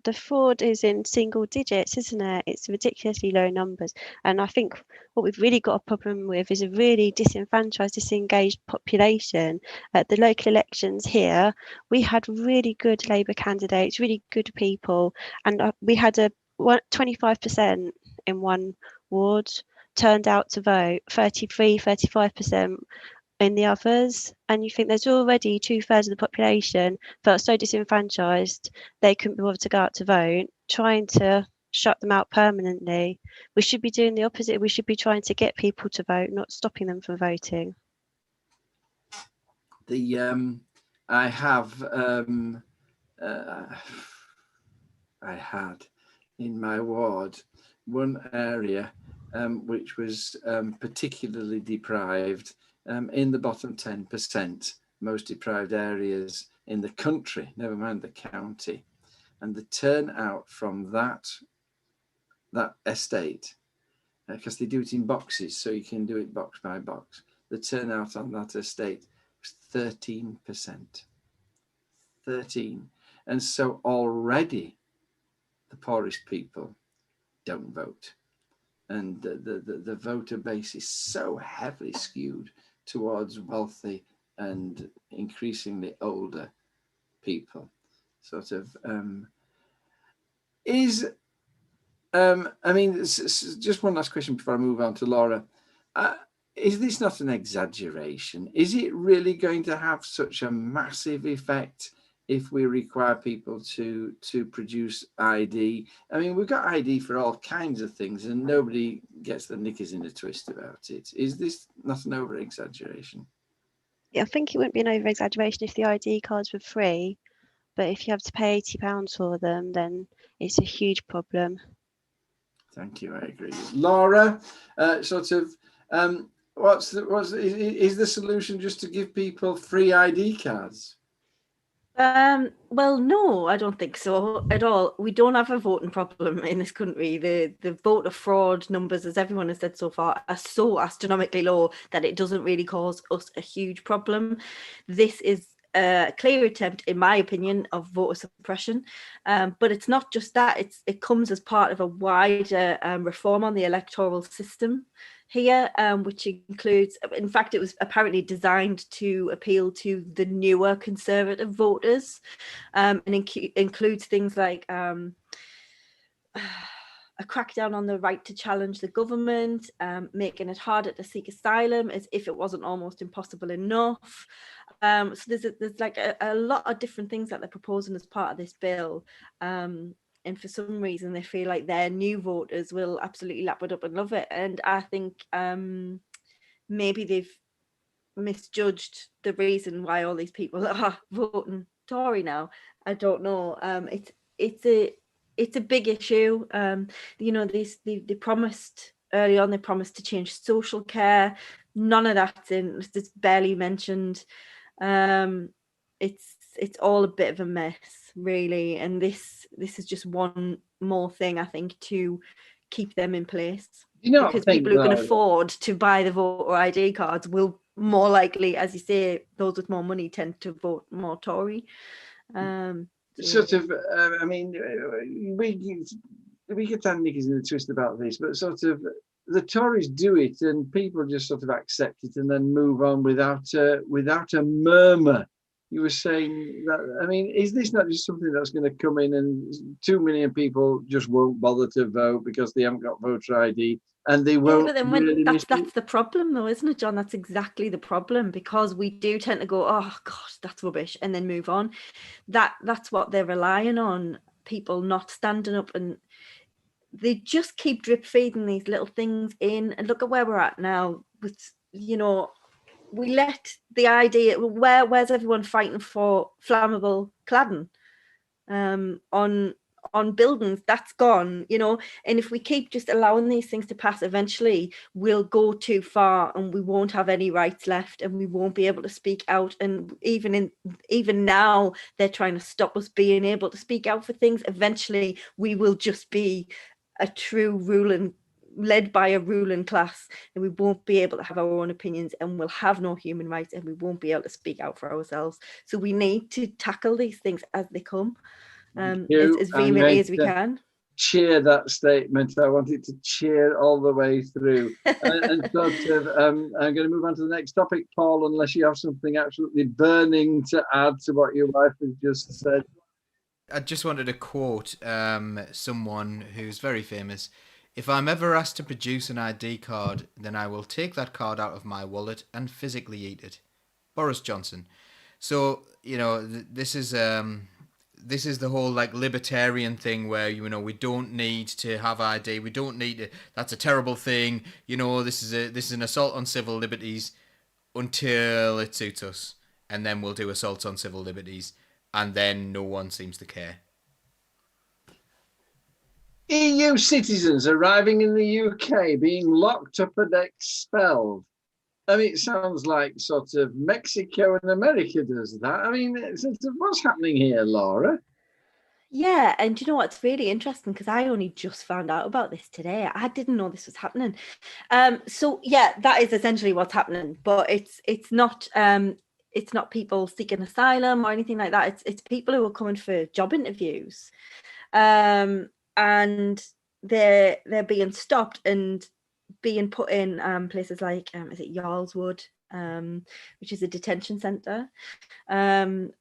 the fraud is in single digits, isn't it? It's ridiculously low numbers. And I think what we've really got a problem with is a really disenfranchised, disengaged population. At the local elections here, we had really good Labour candidates, really good people. And we had 25% in one ward turned out to vote, 35% in the others, and you think there's already 2/3 of the population felt so disenfranchised they couldn't be bothered to go out to vote, trying to shut them out permanently. We should be doing the opposite. We should be trying to get people to vote, not stopping them from voting. I had in my ward one area which was particularly deprived, in the bottom 10% most deprived areas in the country, never mind the county. And the turnout from that estate, because they do it in boxes, so you can do it box by box. The turnout on that estate was 13%. 13. And so already the poorest people don't vote. And the voter base is so heavily skewed towards wealthy and increasingly older people. Sort of I mean, just one last question before I move on to Laura. Is this not an exaggeration? Is it really going to have such a massive effect if we require people to produce ID? I mean, we've got ID for all kinds of things and nobody gets the knickers in a twist about it. Is this not an over-exaggeration? Yeah, I think it wouldn't be an over-exaggeration if the ID cards were free, but if you have to pay £80 for them, then it's a huge problem. Thank you, I agree. Laura, sort of, is the solution just to give people free ID cards? Well, no, I don't think so at all. We don't have a voting problem in this country. The voter fraud numbers, as everyone has said so far, are so astronomically low that it doesn't really cause us a huge problem. This is a clear attempt, in my opinion, of voter suppression. But it's not just that. It comes as part of a wider reform on the electoral system here, which includes, in fact, it was apparently designed to appeal to the newer conservative voters, and includes things like a crackdown on the right to challenge the government, making it harder to seek asylum as if it wasn't almost impossible enough. So there's like a lot of different things that they're proposing as part of this bill. And for some reason, they feel like their new voters will absolutely lap it up and love it. And I think maybe they've misjudged the reason why all these people are voting Tory now. I don't know. It's a big issue. You know, they promised early on. They promised to change social care. None of that's in. It's barely mentioned. It's all a bit of a mess, really, and this is just one more thing, I think, to keep them in place. Because people who can afford to buy the voter ID cards will more likely, as you say, those with more money tend to vote more Tory. Sort of, I mean, we get knickers in the twist about this, but sort of the Tories do it, and people just sort of accept it and then move on without a murmur. You were saying that, I mean, is this not just something that's going to come in and 2 million people just won't bother to vote because they haven't got voter ID and they won't? Yeah, but then that's the problem, though, isn't it, John? That's exactly the problem, because we do tend to go, oh gosh, that's rubbish, and then move on. That's what they're relying on, people not standing up, and they just keep drip feeding these little things in. And look at where we're at now with, you know, we let the idea, where's everyone fighting for flammable cladding on buildings? That's gone, you know. And if we keep just allowing these things to pass, eventually we'll go too far and we won't have any rights left and we won't be able to speak out. And even now they're trying to stop us being able to speak out for things. Eventually we will just be a true led by a ruling class, and we won't be able to have our own opinions, and we'll have no human rights, and we won't be able to speak out for ourselves. So we need to tackle these things as they come, as vehemently as we can. Cheer that statement. I want it to cheer all the way through. And sort of, I'm going to move on to the next topic, Paul, unless you have something absolutely burning to add to what your wife has just said. I just wanted to quote someone who's very famous. If I'm ever asked to produce an ID card, then I will take that card out of my wallet and physically eat it. Boris Johnson. So, you know, this is the whole like libertarian thing where, you know, we don't need to have ID. We don't need to. That's a terrible thing. You know, this is an assault on civil liberties until it suits us, and then we'll do assaults on civil liberties, and then no one seems to care. EU citizens arriving in the UK being locked up and expelled. I mean, it sounds like sort of Mexico and America does that. I mean, what's happening here, Laura? Yeah, and you know what's really interesting, because I only just found out about this today. I didn't know this was happening. So yeah, that is essentially what's happening. But it's not people seeking asylum or anything like that. It's people who are coming for job interviews. And they're being stopped and being put in places like is it Yarlswood, which is a detention centre, and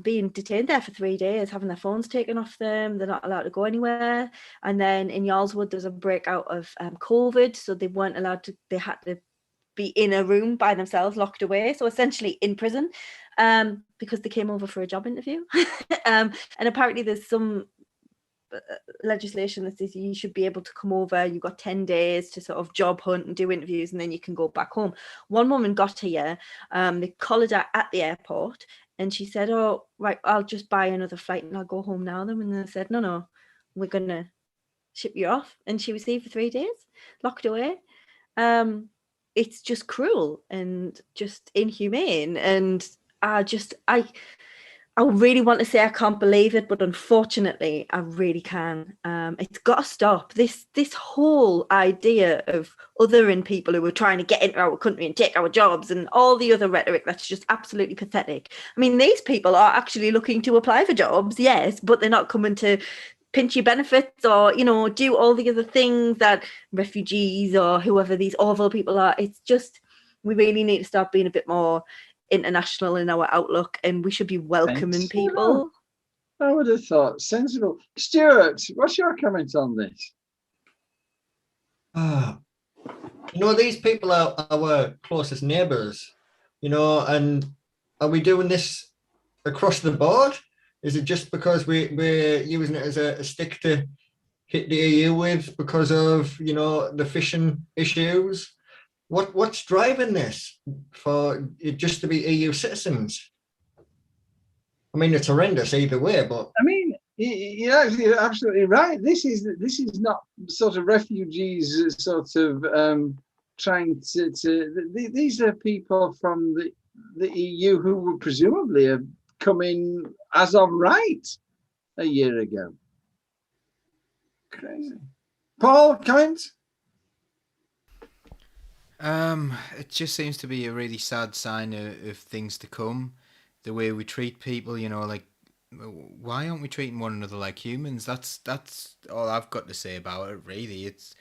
being detained there for 3 days, having their phones taken off them. They're not allowed to go anywhere. And then in Yarlswood, there's a breakout of COVID, so they weren't allowed to. They had to be in a room by themselves, locked away. So essentially in prison, because they came over for a job interview. And apparently there's some legislation that says you should be able to come over. You've got 10 days to sort of job hunt and do interviews, and then you can go back home. One woman got here, they collared her at the airport, and she said, "Oh, right, I'll just buy another flight and I'll go home now." And they said, "No, we're gonna ship you off." And she was here for 3 days, locked away. It's just cruel and just inhumane, and I really want to say I can't believe it, but unfortunately, I really can. It's got to stop. This whole idea of othering people who are trying to get into our country and take our jobs and all the other rhetoric, that's just absolutely pathetic. I mean, these people are actually looking to apply for jobs, yes, but they're not coming to pinch your benefits or, do all the other things that refugees or whoever these awful people are. It's just, we really need to start being a bit more international in our outlook, and we should be welcoming people. I would have thought sensible. Stuart, what's your comment on this? These people are our closest neighbours, and are we doing this across the board? Is it just because we're using it as a stick to hit the EU with because of, the fishing issues? What's driving this for it just to be EU citizens? I mean, it's horrendous either way, but I mean, you're absolutely right. This is not sort of refugees sort of trying to these are people from the EU who would presumably have come in as of right a year ago. Crazy. Paul, comment? It just seems to be a really sad sign of things to come. The way we treat people, why aren't we treating one another like humans? That's all I've got to say about it. Really, it's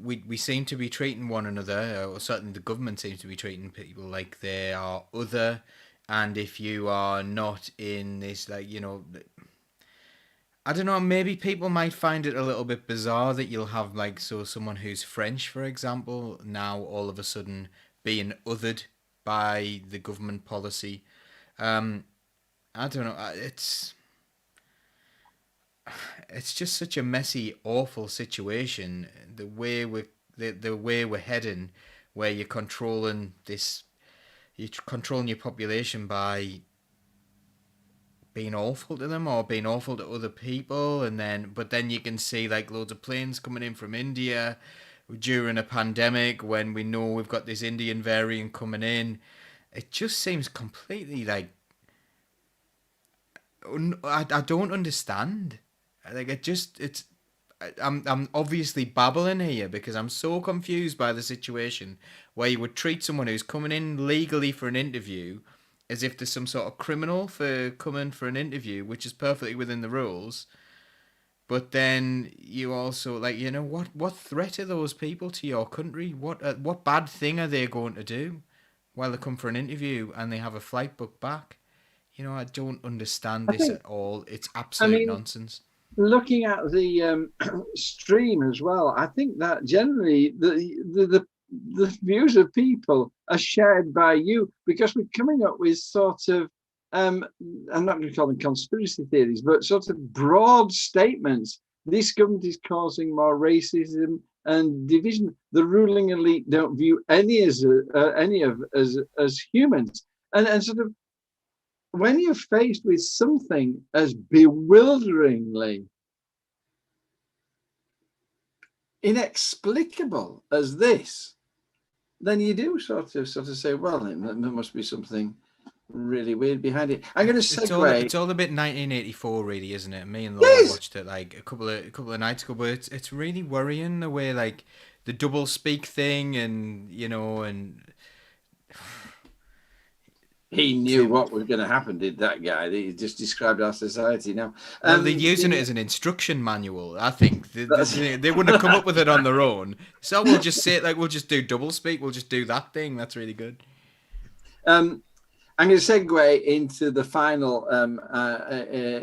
we seem to be treating one another, or certainly the government seems to be treating people like they are other. And if you are not in this, I don't know, maybe people might find it a little bit bizarre that you'll have someone who's French, for example, now all of a sudden being othered by the government policy. I don't know, it's just such a messy, awful situation. The way we're heading, where you're controlling your population by being awful to them or being awful to other people, but then you can see loads of planes coming in from India during a pandemic when we know we've got this Indian variant coming in. It just seems completely I don't understand. I'm obviously babbling here because I'm so confused by the situation where you would treat someone who's coming in legally for an interview as if there's some sort of criminal for coming for an interview, which is perfectly within the rules. But then you also what threat are those people to your country? What bad thing are they going to do while they come for an interview and they have a flight booked back? I don't understand this at all. It's absolute nonsense. Looking at the stream as well, I think that generally the views of people are shared by you, because we're coming up with sort of I'm not going to call them conspiracy theories, but sort of broad statements. This government is causing more racism and division. The ruling elite don't view any of us as humans, and sort of when you're faced with something as bewilderingly inexplicable as this, then you do sort of say, well, there must be something really weird behind it. I'm going to segue. It's all a bit 1984, really, isn't it? Me and Laura watched it a couple of nights ago, but it's really worrying the way the double speak thing, and he knew what was going to happen, did that guy? He just described our society now. They're using it as an instruction manual. I think they wouldn't have come up with it on their own. So we'll just say we'll just do double speak. We'll just do that thing. That's really good. I'm going to segue into the final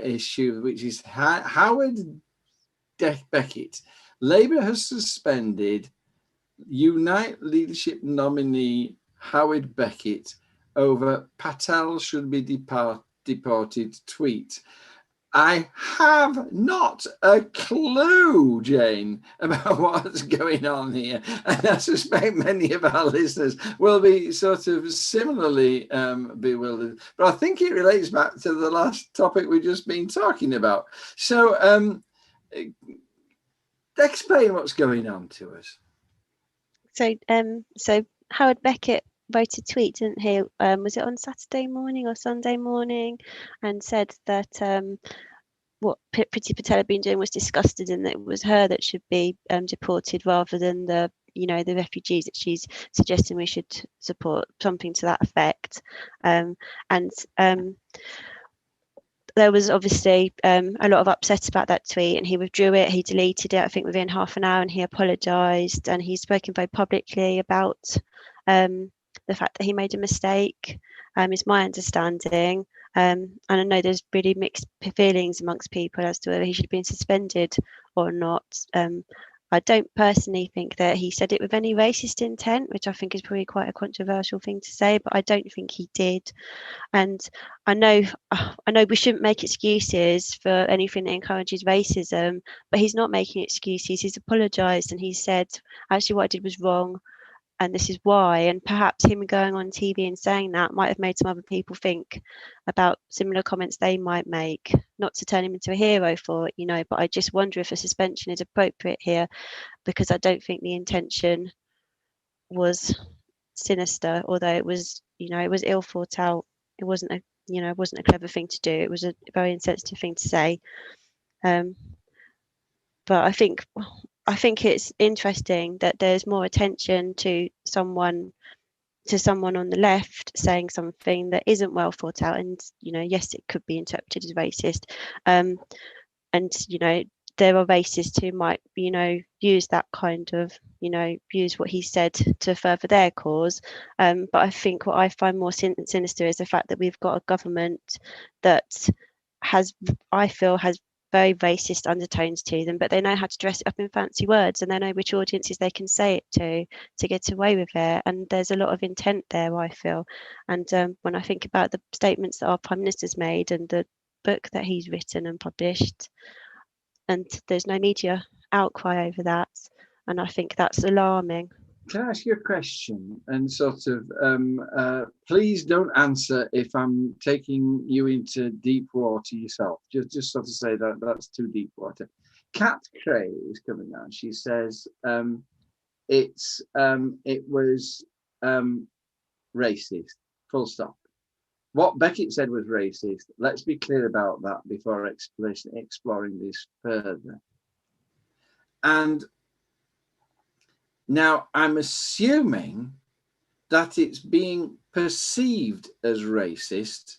issue, which is Howard Beckett. Labour has suspended Unite leadership nominee Howard Beckett over Patel should be deported tweet. I have not a clue, Jane, about what's going on here. And I suspect many of our listeners will be sort of similarly bewildered. But I think it relates back to the last topic we've just been talking about. So explain what's going on to us. So Howard Beckett wrote a tweet, didn't he? Was it on Saturday morning or Sunday morning, and said that what Priti Patel had been doing was disgusted, and that it was her that should be deported rather than the refugees that she's suggesting we should support, something to that effect. There was obviously a lot of upset about that tweet, and he withdrew it. He deleted it, I think, within half an hour, and he apologised, and he's spoken very publicly about the fact that he made a mistake, is my understanding. And I know there's really mixed feelings amongst people as to whether he should have been suspended or not. I don't personally think that he said it with any racist intent, which I think is probably quite a controversial thing to say, but I don't think he did. And I know we shouldn't make excuses for anything that encourages racism, but he's not making excuses. He's apologised, and he said, actually, what I did was wrong, and this is why. And perhaps him going on TV and saying that might have made some other people think about similar comments they might make, not to turn him into a hero for it, but I just wonder if a suspension is appropriate here, because I don't think the intention was sinister, although it was ill thought out. It wasn't a clever thing to do. It was a very insensitive thing to say. But I think it's interesting that there's more attention to someone on the left saying something that isn't well thought out, and yes, it could be interpreted as racist, and there are racists who might use that kind of use what he said to further their cause, but I think what I find more sinister is the fact that we've got a government that I feel has very racist undertones to them, but they know how to dress it up in fancy words, and they know which audiences they can say it to get away with it, and there's a lot of intent there, I feel. And when I think about the statements that our Prime Minister's made and the book that he's written and published, and there's no media outcry over that, and I think that's alarming. Can I ask you a question? And sort of, please don't answer if I'm taking you into deep water yourself. Just sort of say that that's too deep water. Kat Cray is coming on. She says it was racist. Full stop. What Beckett said was racist. Let's be clear about that before exploring this further. And now, I'm assuming that it's being perceived as racist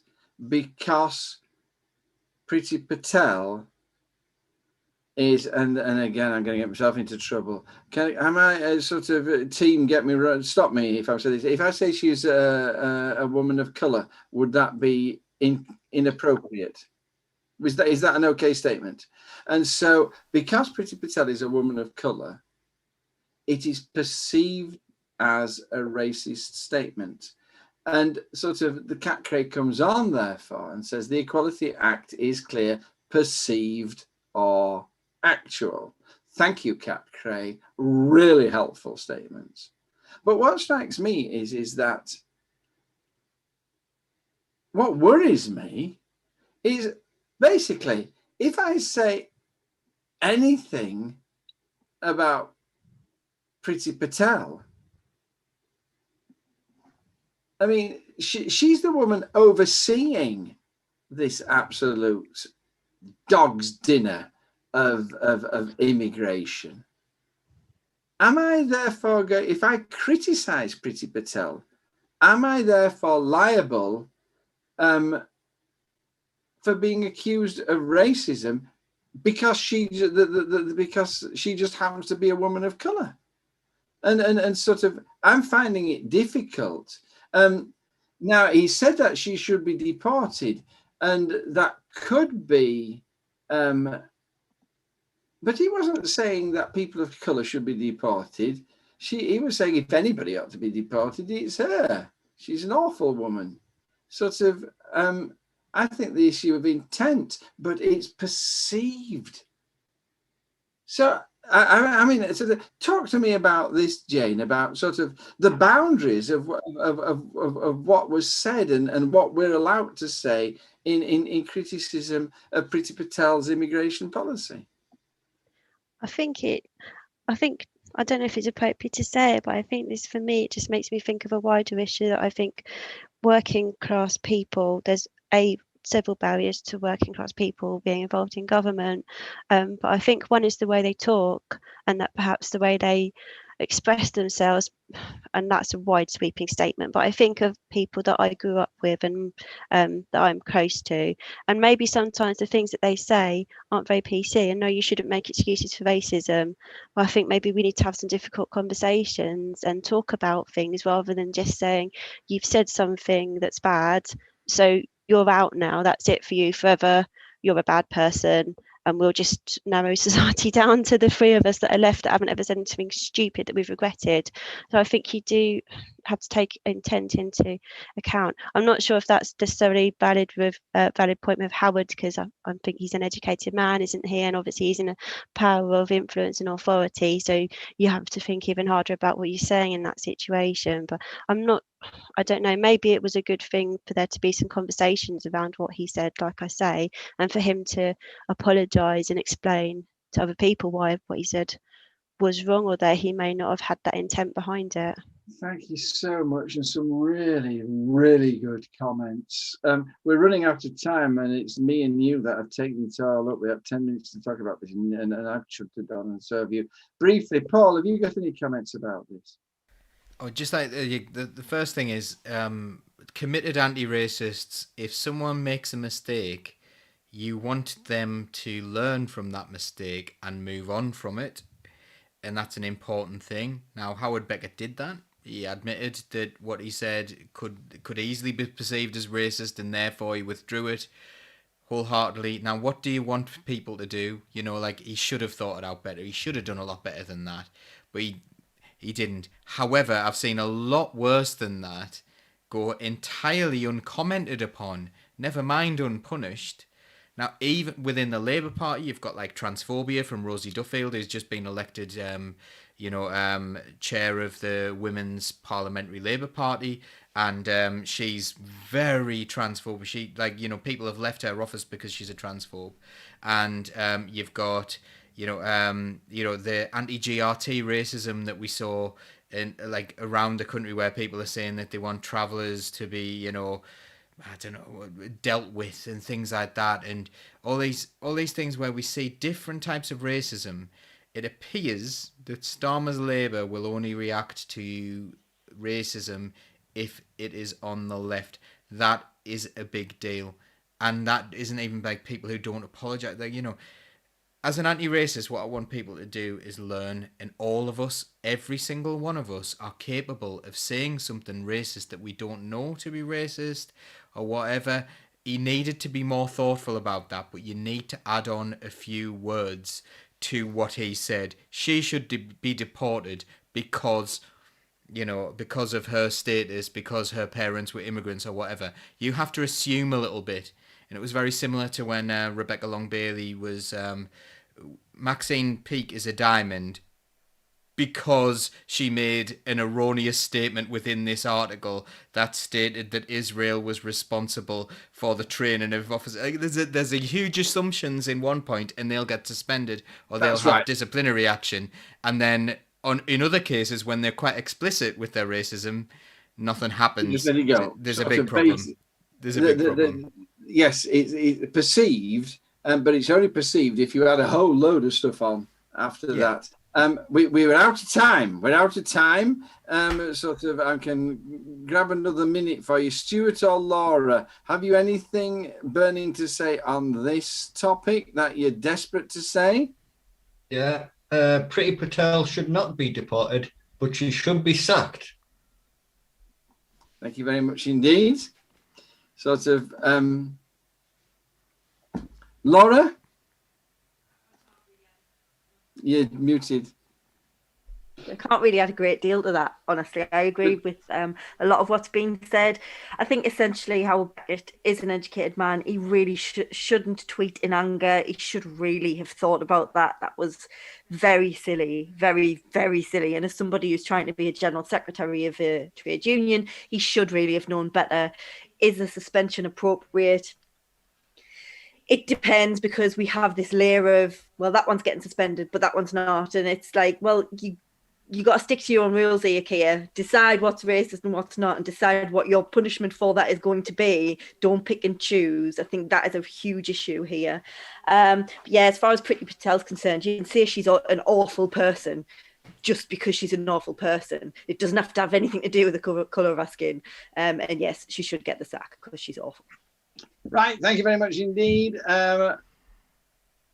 because Priti Patel is, and again, I'm going to get myself into trouble. Am I a sort of team? Stop me if I say this. If I say she's a woman of colour, would that be inappropriate? Is that an okay statement? And so, because Priti Patel is a woman of colour, it is perceived as a racist statement. And sort of the Cat Cray comes on, therefore, and says the Equality Act is clear, perceived or actual. Thank you, Cat Cray. Really helpful statements. But what strikes me is that what worries me is basically if I say anything about Priti Patel, I mean, she's the woman overseeing this absolute dog's dinner of immigration. Am I therefore, if I criticise Priti Patel, am I therefore liable for being accused of racism because she just happens to be a woman of colour? And sort of, I'm finding it difficult. Now, he said that she should be deported, and that could be, but he wasn't saying that people of colour should be deported. He was saying if anybody ought to be deported, it's her. She's an awful woman. Sort of, I think the issue of intent, but it's perceived. So, I mean, sort of, talk to me about this, Jane, about sort of the boundaries of what was said and what we're allowed to say in criticism of Priti Patel's immigration policy. I don't know if it's appropriate to say it, but I think this, for me, it just makes me think of a wider issue that I think working class people, there's several barriers to working class people being involved in government. But I think one is the way they talk, and that perhaps the way they express themselves, and that's a wide sweeping statement, but I think of people that I grew up with and that I'm close to, and maybe sometimes the things that they say aren't very PC. And no, you shouldn't make excuses for racism, but I think maybe we need to have some difficult conversations and talk about things rather than just saying you've said something that's bad, so you're out now, that's it for you forever, you're a bad person, and we'll just narrow society down to the three of us that are left that haven't ever said anything stupid that we've regretted. So I think you do have to take intent into account. I'm not sure if that's necessarily valid point with Howard, because I think he's an educated man, isn't he? And obviously he's in a power of influence and authority. So you have to think even harder about what you're saying in that situation. But I don't know, maybe it was a good thing for there to be some conversations around what he said, like I say, and for him to apologise and explain to other people why what he said was wrong, or that he may not have had that intent behind it. Thank you so much, and some really, really good comments. We're running out of time, and it's me and you that have taken it all up. We have 10 minutes to talk about this, and I've chucked it on and serve you. Briefly, Paul, have you got any comments about this? Oh, just like the first thing is committed anti-racists. If someone makes a mistake, you want them to learn from that mistake and move on from it, and that's an important thing. Now, Howard Beckett did that. He admitted that what he said could easily be perceived as racist, and therefore he withdrew it wholeheartedly. Now, what do you want people to do? You know, like, he should have thought it out better. He should have done a lot better than that, but he didn't. However, I've seen a lot worse than that go entirely uncommented upon, never mind unpunished. Now, even within the Labour Party, you've got like transphobia from Rosie Duffield, who's just been elected, chair of the Women's Parliamentary Labour Party, and she's very transphobic. She, people have left her office because she's a transphobe, and you've got the anti-GRT racism that we saw in around the country, where people are saying that they want travellers to be, dealt with and things like that, and all these things where we see different types of racism. It appears that Starmer's Labour will only react to racism if it is on the left. That is a big deal, and that isn't even like people who don't apologise. As an anti-racist, what I want people to do is learn, and all of us, every single one of us, are capable of saying something racist that we don't know to be racist or whatever. He needed to be more thoughtful about that, but you need to add on a few words to what he said. She should be deported because of her status, because her parents were immigrants or whatever. You have to assume a little bit. And it was very similar to when Rebecca Long-Bailey was... Maxine Peake is a diamond because she made an erroneous statement within this article that stated that Israel was responsible for the training of officers. There's a huge assumptions in one point, and they'll get suspended or they'll have disciplinary action. And then in other cases, when they're quite explicit with their racism, nothing happens. There you go. There's a big problem. There's a big problem. Yes, it's perceived. But it's only perceived if you add a whole load of stuff on after that. We were out of time. We're out of time. I can grab another minute for you. Stuart or Laura, have you anything burning to say on this topic that you're desperate to say? Yeah. Priti Patel should not be deported, but she should be sacked. Thank you very much indeed. Sort of, Laura, you're muted. I can't really add a great deal to that, honestly. I agree with a lot of what's been said. I think essentially Howard Beckett is an educated man. He really shouldn't tweet in anger. He should really have thought about that. That was very silly, very, very silly. And as somebody who's trying to be a general secretary of a trade union, he should really have known better. Is the suspension appropriate? It depends, because we have this layer of, well, that one's getting suspended, but that one's not. And it's like, well, you got to stick to your own rules here. Decide what's racist and what's not, and decide what your punishment for that is going to be. Don't pick and choose. I think that is a huge issue here. As far as Priti Patel's concerned, you can say she's an awful person just because she's an awful person. It doesn't have to have anything to do with the colour of her skin. And yes, she should get the sack because she's awful. Right, thank you very much indeed.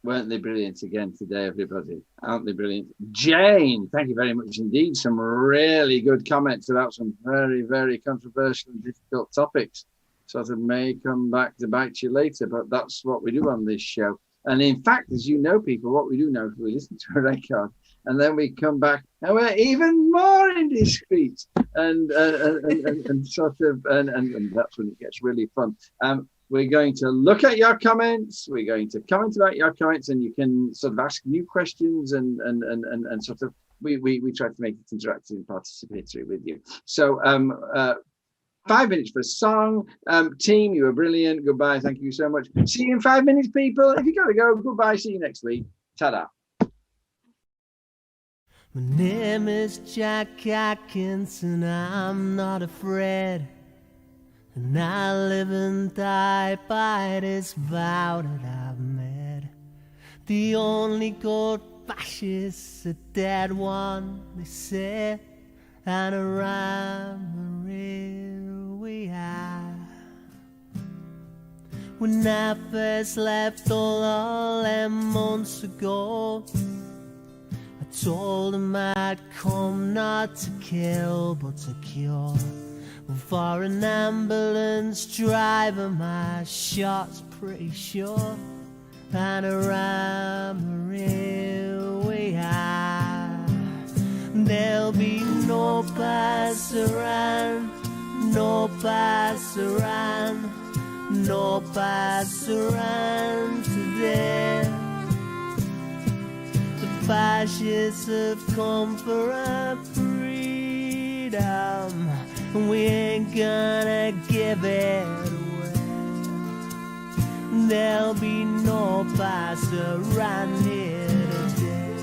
Weren't they brilliant again today, everybody? Aren't they brilliant? Jane, thank you very much indeed. Some really good comments about some very, very controversial and difficult topics. Sort of may come back to bite you later, but that's what we do on this show. And in fact, as you know, people, what we do now is we listen to a record and then we come back and we're even more indiscreet and sort of, and that's when it gets really fun. We're going to look at your comments. We're going to comment about your comments, and you can sort of ask new questions and sort of we try to make it interactive and participatory with you. So 5 minutes for a song. Team, you were brilliant. Goodbye. Thank you so much. See you in 5 minutes, people. If you gotta go, goodbye. See you next week. Ta-da. My name is Jack Atkinson. I'm not afraid. And I live and die by this vow that I've made. The only good fascist, a dead one, they say, and around the we are. When I first left all them months ago, I told them I'd come not to kill but to cure. For an ambulance driver, my shot's pretty sure. Panorama, we are. There'll be no pass around, no pass around, no pass around today. The fascists have come for our freedom. We ain't gonna give it away. There'll be no pass around here today.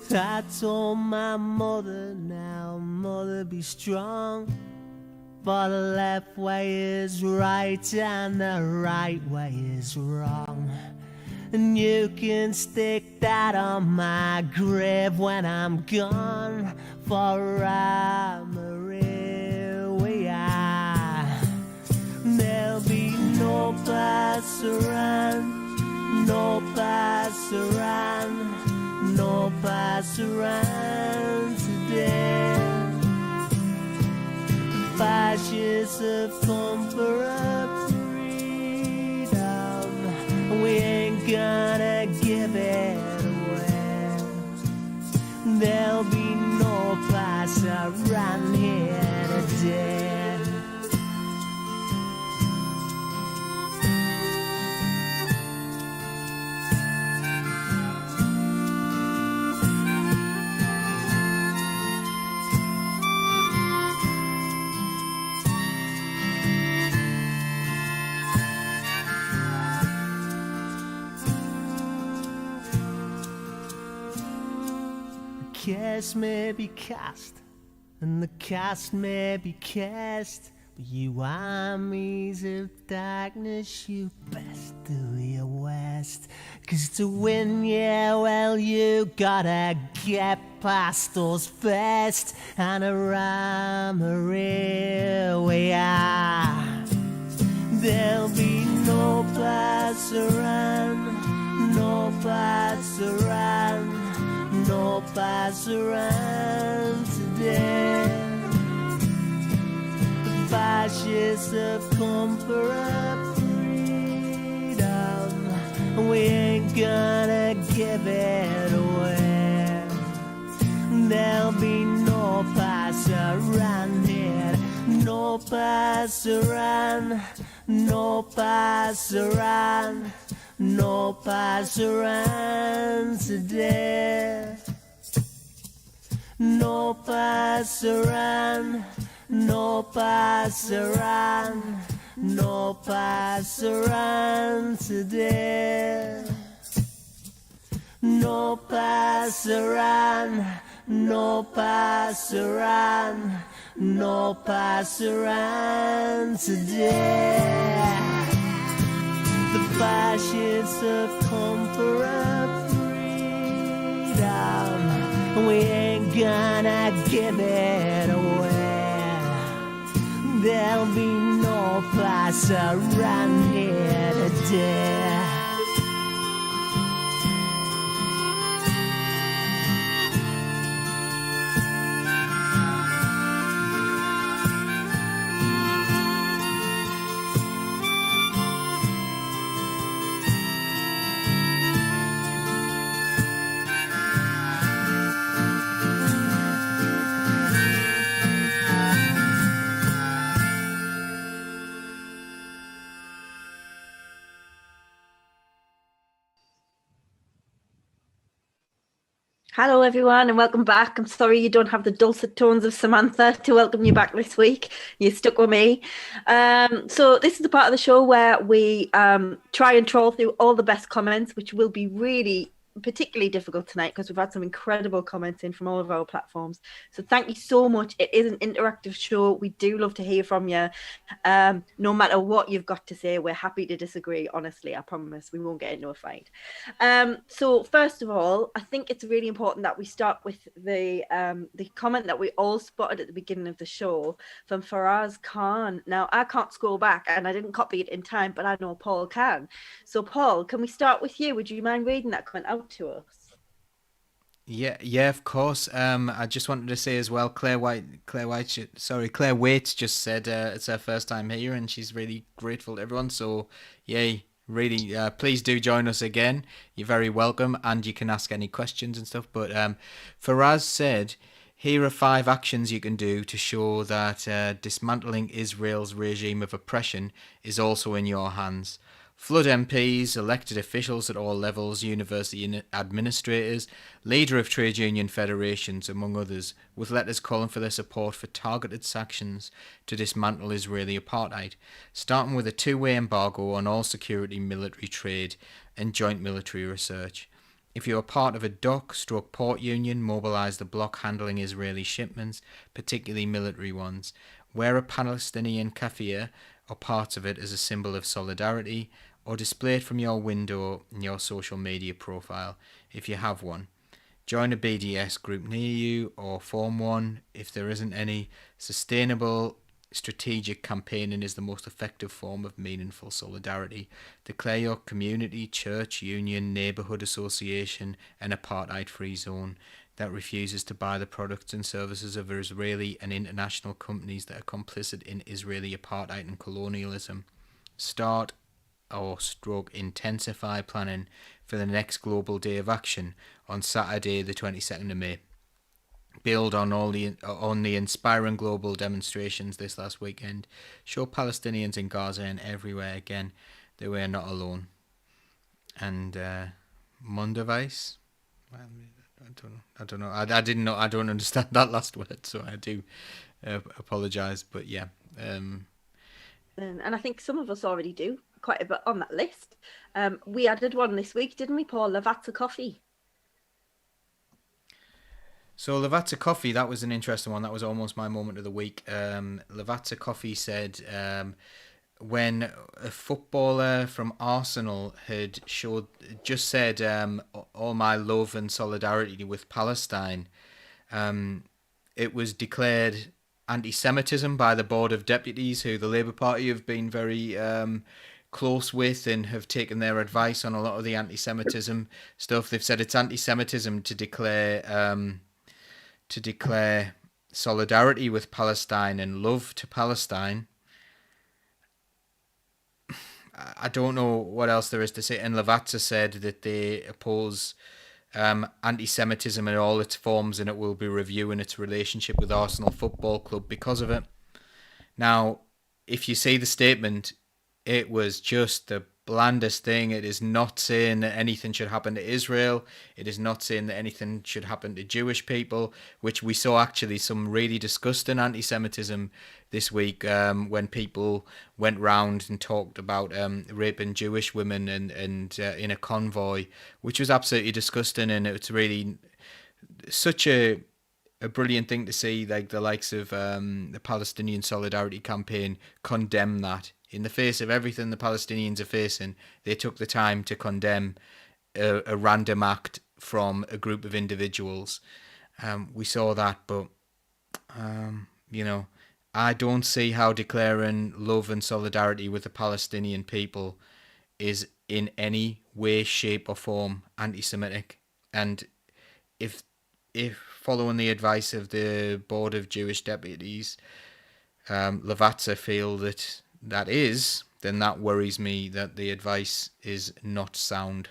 I told my mother, now mother, be strong. For the left way is right and the right way is wrong. And you can stick that on my grave when I'm gone. For I'm a real we are. There'll be no pass around, no pass around, no pass around today. Fascists have come for our freedom. We ain't gonna give it away. There'll be no pass around here today. Cast may be cast, and the cast may be cast, but you armies of darkness, you best do your worst. 'Cause to win, yeah, well, you gotta get past those first. And a armory we are. There'll be no place around, no place around, no place around today. The fascists have come for our freedom, and we ain't gonna give it away. There'll be no place around here, no place around, no pass around, no pass around today. No pass around, no pass around, no pass around today. No pass around, no pass around, no pass around today. The fascists have come for our freedom, and we ain't gonna give it away. There'll be no place around here today. Hello, everyone, and welcome back. I'm sorry you don't have the dulcet tones of Samantha to welcome you back this week. You stuck with me. So this is the part of the show where we try and troll through all the best comments, which will be really particularly difficult tonight because we've had some incredible comments in from all of our platforms. So thank you so much. It is an interactive show. We do love to hear from you. No matter what you've got to say, we're happy to disagree. Honestly, I promise we won't get into a fight. So first of all, I think it's really important that we start with the comment that we all spotted at the beginning of the show from Faraz Khan. Now, I can't scroll back and I didn't copy it in time, but I know Paul can. So Paul, can we start with you? Would you mind reading that comment out to us? Yeah, of course. I just wanted to say as well, Claire Waite just said it's her first time here and she's really grateful to everyone. So, yay, really, please do join us again. You're very welcome and you can ask any questions and stuff. But Faraz said, here are 5 actions you can do to show that dismantling Israel's regime of oppression is also in your hands. Flood MPs, elected officials at all levels, university administrators, leader of trade union federations, among others, with letters calling for their support for targeted sanctions to dismantle Israeli apartheid, starting with a 2-way embargo on all security, military trade and joint military research. If you are part of a dock/port union, mobilise the bloc handling Israeli shipments, particularly military ones. Wear a Palestinian keffiyeh or parts of it as a symbol of solidarity, or display it from your window in your social media profile if you have one. Join a BDS group near you or form one if there isn't any. Sustainable strategic campaigning is the most effective form of meaningful solidarity. Declare your community, church, union, neighbourhood association an apartheid-free zone that refuses to buy the products and services of Israeli and international companies that are complicit in Israeli apartheid and colonialism. Start or intensify planning for the next Global Day of Action on Saturday the 22nd of May. Build on the inspiring global demonstrations this last weekend. Show Palestinians in Gaza and everywhere again that we are not alone. And Mondevice? I don't know. I didn't know. I don't understand that last word, so I do apologise. But yeah. And I think some of us already do quite a bit on that list. We added one this week, didn't we, Paul? Lavazza coffee. So Lavazza Coffee, that was an interesting one. That was almost my moment of the week. Lavazza Coffee said when a footballer from Arsenal had said all my love and solidarity with Palestine, it was declared anti-Semitism by the Board of Deputies, who the Labour Party have been very close with and have taken their advice on a lot of the anti-Semitism stuff. They've said it's anti-Semitism to declare solidarity with Palestine and love to Palestine. I don't know what else there is to say. And Lavazza said that they oppose anti-Semitism in all its forms, and it will be reviewing its relationship with Arsenal Football Club because of it. Now, if you see the statement, it was just the blandest thing. It is not saying that anything should happen to Israel. It is not saying that anything should happen to Jewish people, which we saw actually some really disgusting anti-Semitism this week when people went round and talked about raping Jewish women and in a convoy, which was absolutely disgusting. And it's really such a brilliant thing to see, like the likes of the Palestinian Solidarity Campaign condemn that. In the face of everything the Palestinians are facing, they took the time to condemn a random act from a group of individuals. We saw that, but, I don't see how declaring love and solidarity with the Palestinian people is in any way, shape or form anti-Semitic. And if following the advice of the Board of Jewish Deputies, Lavazza feel that is, then that worries me that the advice is not sound.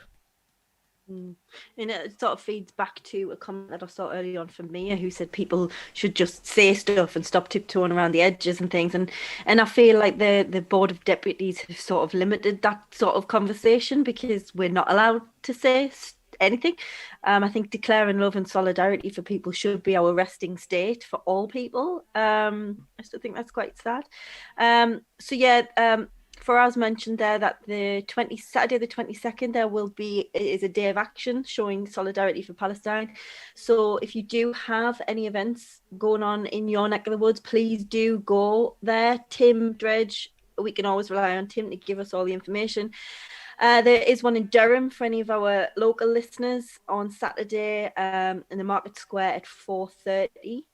And it sort of feeds back to a comment that I saw earlier on from Mia, who said people should just say stuff and stop tiptoeing around the edges and things. And I feel like the Board of Deputies have sort of limited that sort of conversation because we're not allowed to say anything. I think declaring love and solidarity for people should be our resting state for all people. I still think that's quite sad. Faraz mentioned there that Saturday the 22nd there is a day of action showing solidarity for Palestine. So if you do have any events going on in your neck of the woods, please do go there. Tim Dredge, we can always rely on Tim to give us all the information. There is one in Durham for any of our local listeners on Saturday in the Market Square at 4:30.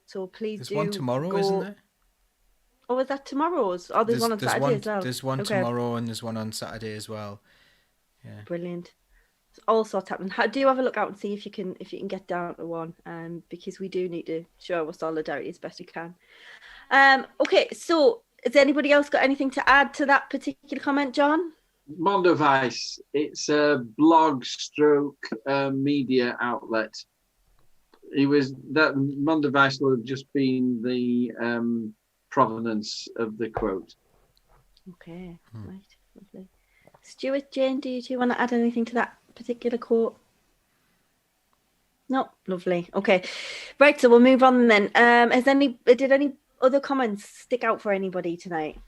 So please There's do one tomorrow, isn't there? Oh, is that tomorrow's? Oh, there's one on Saturday as well. There's one tomorrow and there's one on Saturday as well. Yeah. Brilliant. It's all sorts happening. Do have a look out and see if you can get down to one, because we do need to show our solidarity as best we can. Okay, so has anybody else got anything to add to that particular comment, John? Mondovice, it's a blog stroke media outlet. Mondovice will have just been the provenance of the quote. Okay, right, lovely. Stuart, Jane, do you want to add anything to that particular quote? No, lovely. Okay, right. So we'll move on then. Did any other comments stick out for anybody tonight?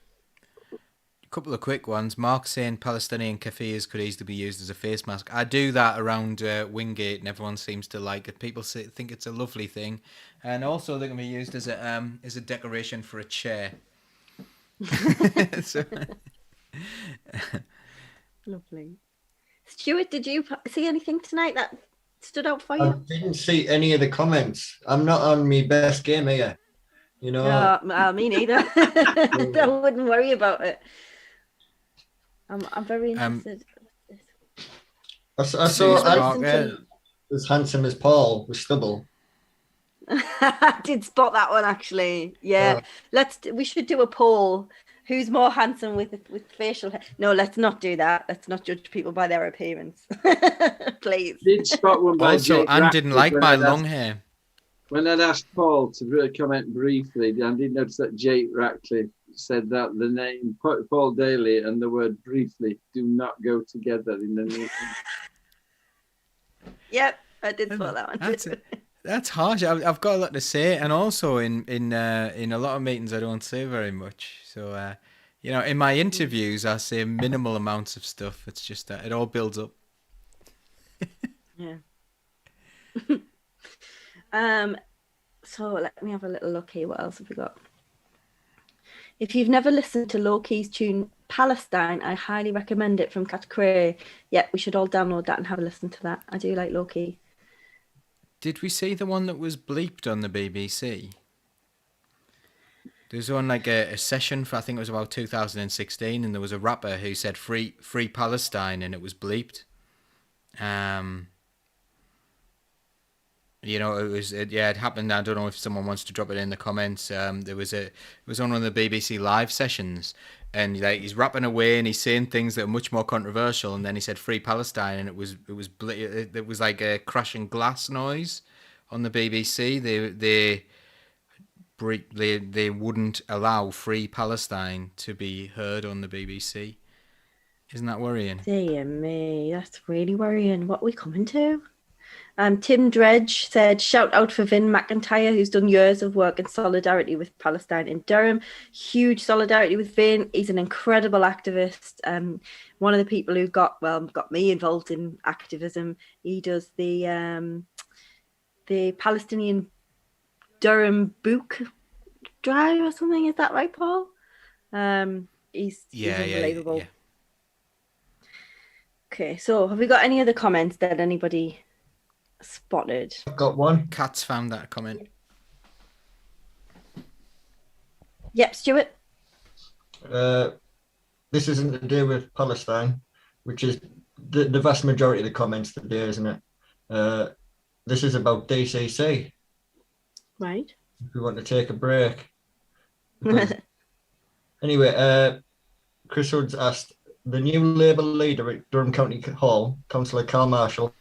A couple of quick ones. Mark saying Palestinian keffiyehs could easily be used as a face mask. I do that around Wingate, and everyone seems to like it. People think it's a lovely thing, and also they can be used as a decoration for a chair. So. Lovely. Stuart, did you see anything tonight that stood out for you? I didn't see any of the comments. I'm not on my best game here. Me neither. I wouldn't worry about it. I'm very interested. I saw Andy as handsome as Paul with stubble. I did spot that one actually. Yeah, we should do a poll. Who's more handsome with facial hair? No, let's not do that. Let's not judge people by their appearance. Please. Did spot one by also, Jake Anne Ratcliffe didn't like my long hair. When I'd asked Paul to comment briefly, I did notice that Jake Ratcliffe said that the name Paul Daly and the word briefly do not go together in the name. Yep, I did spot that one. That's harsh. I've got a lot to say, and also in a lot of meetings I don't say very much. So in my interviews I say minimal amounts of stuff. It's just that it all builds up. Yeah. So let me have a little look here. What else have we got? If you've never listened to Low Key's tune Palestine, I highly recommend it from Cat Cray. Yeah, we should all download that and have a listen to that. I do like Low Key. Did we see the one that was bleeped on the BBC? There was on like a session for, I think it was about 2016, and there was a rapper who said free Palestine, and it was bleeped. You know, it happened. I don't know if someone wants to drop it in the comments. It was on one of the BBC Live sessions, and like he's rapping away and he's saying things that are much more controversial, and then he said "Free Palestine," and it was like a crashing glass noise on the BBC. They wouldn't allow Free Palestine to be heard on the BBC. Isn't that worrying? Dear me, that's really worrying. What are we coming to? Tim Dredge said, shout out for Vin McIntyre, who's done years of work in solidarity with Palestine in Durham. Huge solidarity with Vin. He's an incredible activist. One of the people who got me involved in activism. He does the Palestinian Durham book drive or something. Is that right, Paul? He's unbelievable. Yeah. Okay, so have we got any other comments that anybody spotted? I've got one. Kat's found that comment. Yep, Stuart. This isn't to do with Palestine, which is the vast majority of the comments today, isn't it? This is about DCC. Right. If we want to take a break. Anyway, Chris Hood's asked, the new Labour leader at Durham County Hall, Councillor Carl Marshall,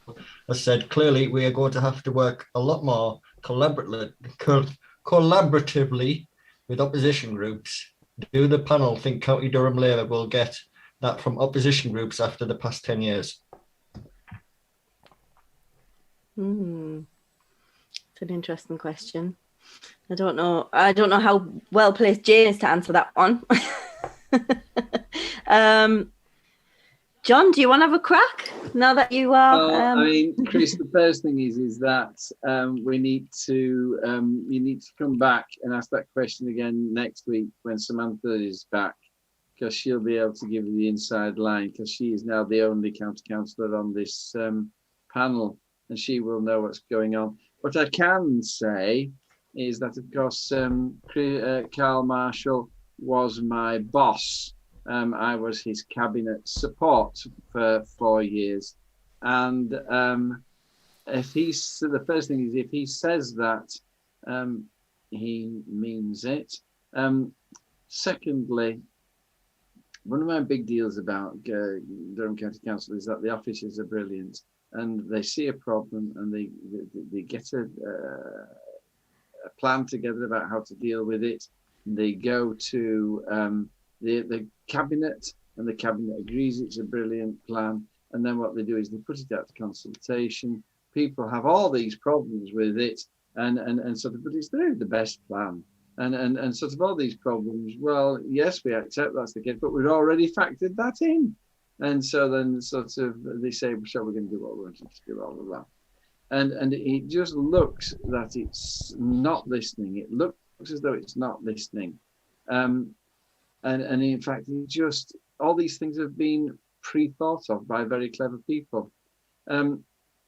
has said clearly we are going to have to work a lot more collaboratively with opposition groups. Do the panel think County Durham Labour will get that from opposition groups after the past 10 years? It's an interesting question. I don't know how well placed Jane is to answer that one. John, do you want to have a crack now that you are? Chris, the first thing is that we need to you need to come back and ask that question again next week when Samantha is back, because she'll be able to give you the inside line, because she is now the only county councillor on this panel, and she will know what's going on. What I can say is that, of course, Carl Marshall was my boss. I was his cabinet support for 4 years, and the first thing is, if he says that, he means it. Secondly, one of my big deals about Durham County Council is that the officers are brilliant, and they see a problem and they get a plan together about how to deal with it. They go to the cabinet, and the cabinet agrees it's a brilliant plan, and then what they do is they put it out to consultation. People have all these problems with it, and sort of, but it's the best plan, and sort of all these problems. Well, yes, we accept that's the case, but we've already factored that in, and so then sort of they say, so we're going to do what we want to do, all of that, and it just looks that it's not listening. It looks as though it's not listening. And in fact, just all these things have been pre-thought of by very clever people.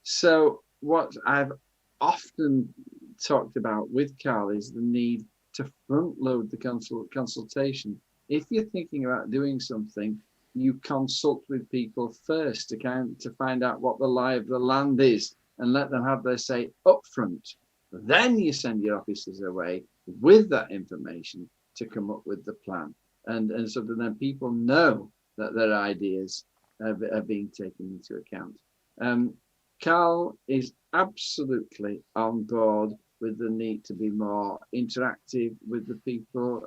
So what I've often talked about with Carl is the need to front load the consultation. If you're thinking about doing something, you consult with people first to find out what the lie of the land is, and let them have their say up front. Then you send your officers away with that information to come up with the plan. And so that then people know that their ideas are being taken into account. Carl is absolutely on board with the need to be more interactive with the people.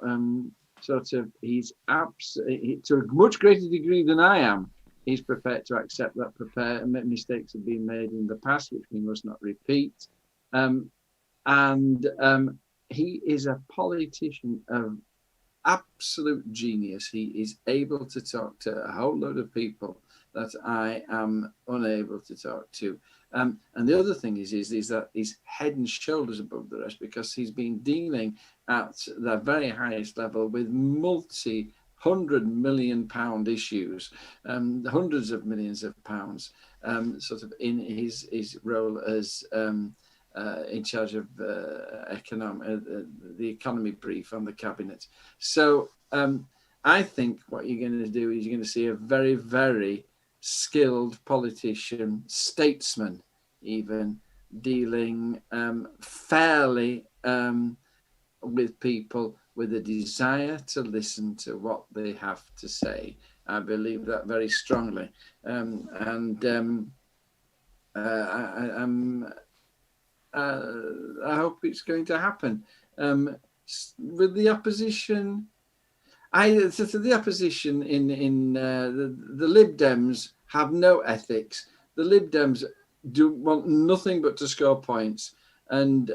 He's absolutely, to a much greater degree than I am, he's prepared to accept that mistakes have been made in the past, which we must not repeat. He is a politician of absolute genius. He is able to talk to a whole load of people that I am unable to talk to. And the other thing is that he's head and shoulders above the rest, because he's been dealing at the very highest level with multi-100 million pound issues, hundreds of millions of pounds, sort of in his role as in charge of the economy brief on the cabinet. So I think what you're going to do is you're going to see a very, very skilled politician, statesman, even dealing fairly with people with a desire to listen to what they have to say. I believe that very strongly, I hope it's going to happen. With the opposition, the opposition in the Lib Dems have no ethics. The Lib Dems want nothing but to score points, and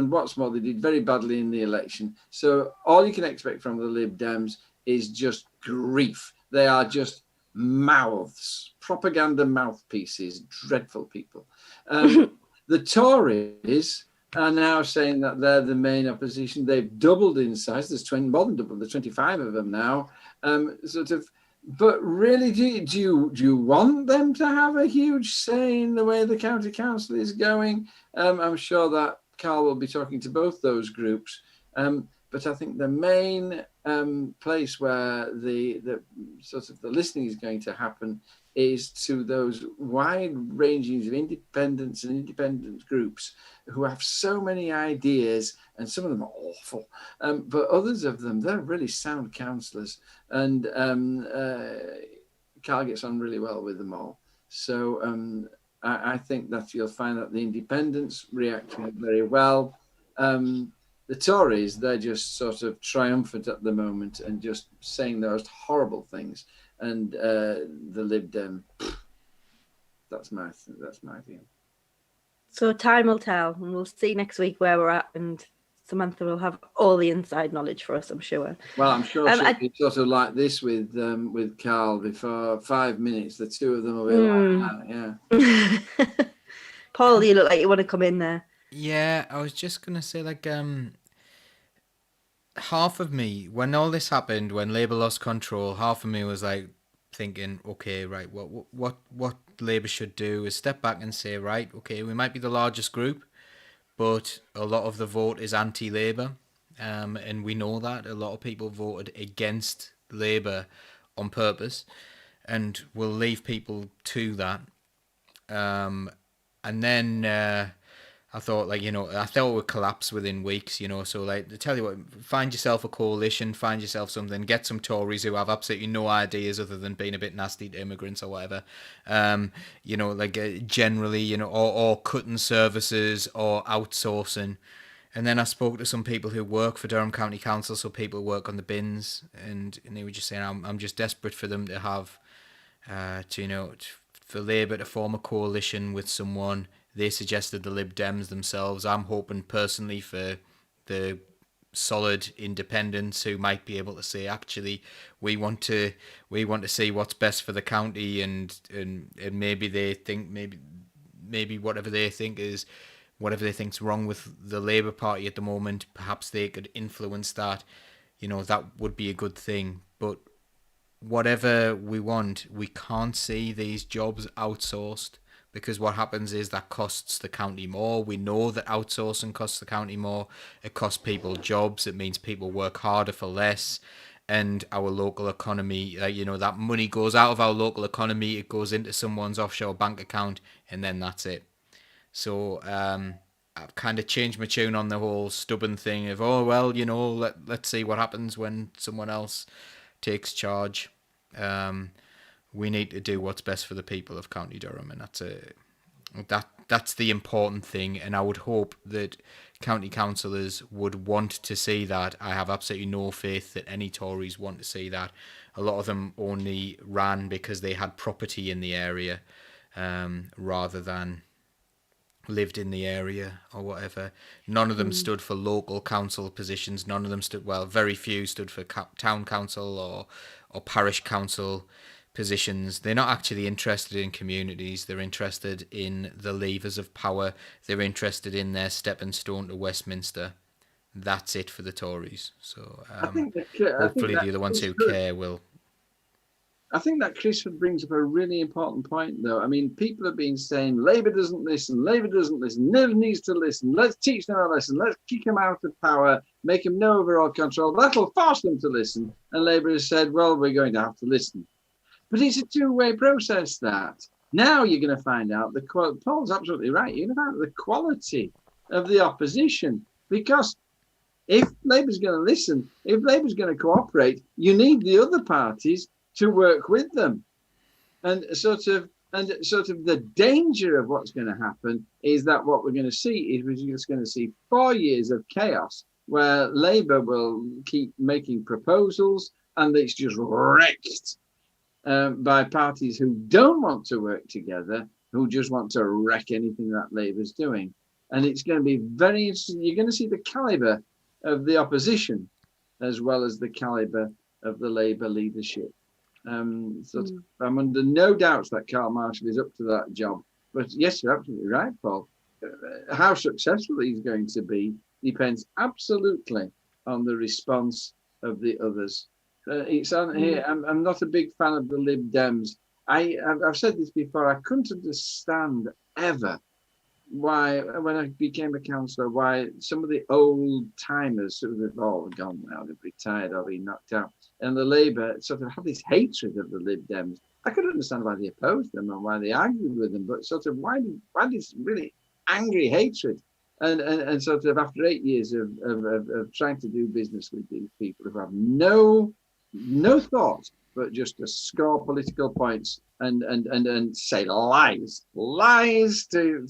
what's more, they did very badly in the election. So all you can expect from the Lib Dems is just grief. They are just mouths, propaganda mouthpieces, dreadful people. The Tories are now saying that they're the main opposition. They've doubled in size. There's more than doubled. There's 25 of them now. But really, do you want them to have a huge say in the way the county council is going? I'm sure that Carl will be talking to both those groups. But I think the main place where the listening is going to happen is to those wide ranges of independents and independent groups who have so many ideas, and some of them are awful, but others of them, they're really sound councillors, and Carl gets on really well with them all. So I think that you'll find that the independents react very well. The Tories, they're just sort of triumphant at the moment and just saying those horrible things. And the Lib Dem, that's my view. So time will tell, and we'll see next week where we're at, and Samantha will have all the inside knowledge for us, I'm sure. Well, I'm sure she'll be sort of like this with Carl. Before 5 minutes, the two of them will be like that, yeah. Paul, you look like you want to come in there. Yeah, I was just going to say, like, half of me, when all this happened, when Labour lost control, half of me was like thinking, okay, right, what Labour should do is step back and say, right, okay, we might be the largest group, but a lot of the vote is anti-Labour, and we know that. A lot of people voted against Labour on purpose, and we'll leave people to that. And then I thought, like, I thought it would collapse within weeks, so, like, to tell you what, find yourself a coalition, find yourself something, get some Tories who have absolutely no ideas other than being a bit nasty to immigrants or whatever, generally, or cutting services or outsourcing. And then I spoke to some people who work for Durham County Council, so people who work on the bins, and they were just saying, I'm just desperate for them to have, for Labour to form a coalition with someone. They suggested the Lib Dems themselves. I'm hoping personally for the solid independents who might be able to say, actually, we want to see what's best for the county, and maybe they think maybe whatever they think's wrong with the Labour Party at the moment, perhaps they could influence that. That would be a good thing. But whatever we want, we can't see these jobs outsourced. Because what happens is that costs the county more. We know that outsourcing costs the county more. It costs people jobs. It means people work harder for less. And our local economy, that money goes out of our local economy. It goes into someone's offshore bank account, and then that's it. So I've kind of changed my tune on the whole stubborn thing of, let's see what happens when someone else takes charge. We need to do what's best for the people of County Durham, and that's the important thing. And I would hope that county councillors would want to see that. I have absolutely no faith that any Tories want to see that. A lot of them only ran because they had property in the area, rather than lived in the area or whatever. None of them stood for local council positions. None of them very few stood for town council or parish council positions. They're not actually interested in communities. They're interested in the levers of power. They're interested in their stepping stone to Westminster. That's it for the Tories. So hopefully the other ones who care will. I think that Chris brings up a really important point, though. I mean, people have been saying Labour doesn't listen, Labour doesn't listen, Labour needs to listen, let's teach them a lesson, let's kick them out of power, make them no overall control, that'll force them to listen. And Labour has said, well, we're going to have to listen. But it's a two-way process, that. Now you're going to find out, Paul's absolutely right, you're going to find out the quality of the opposition, because if Labour's going to listen, if Labour's going to cooperate, you need the other parties to work with them. And sort of the danger of what's going to happen is that what we're going to see is we're just going to see 4 years of chaos where Labour will keep making proposals and it's just wrecked by parties who don't want to work together, who just want to wreck anything that Labour's doing. And it's going to be very interesting. You're going to see the calibre of the opposition as well as the calibre of the Labour leadership. I'm under no doubts that Carl Marshall is up to that job. But yes, you're absolutely right, Paul. How successful he's going to be depends absolutely on the response of the others. It's on here. I'm not a big fan of the Lib Dems. I've said this before. I couldn't understand ever why, when I became a councillor, why some of the old timers sort of all gone now, they've retired or been knocked out, and the Labour sort of had this hatred of the Lib Dems. I could understand why they opposed them and why they argued with them, but sort of why this really angry hatred? And sort of after 8 years of trying to do business with these people who have no thought but just to score political points and say lies to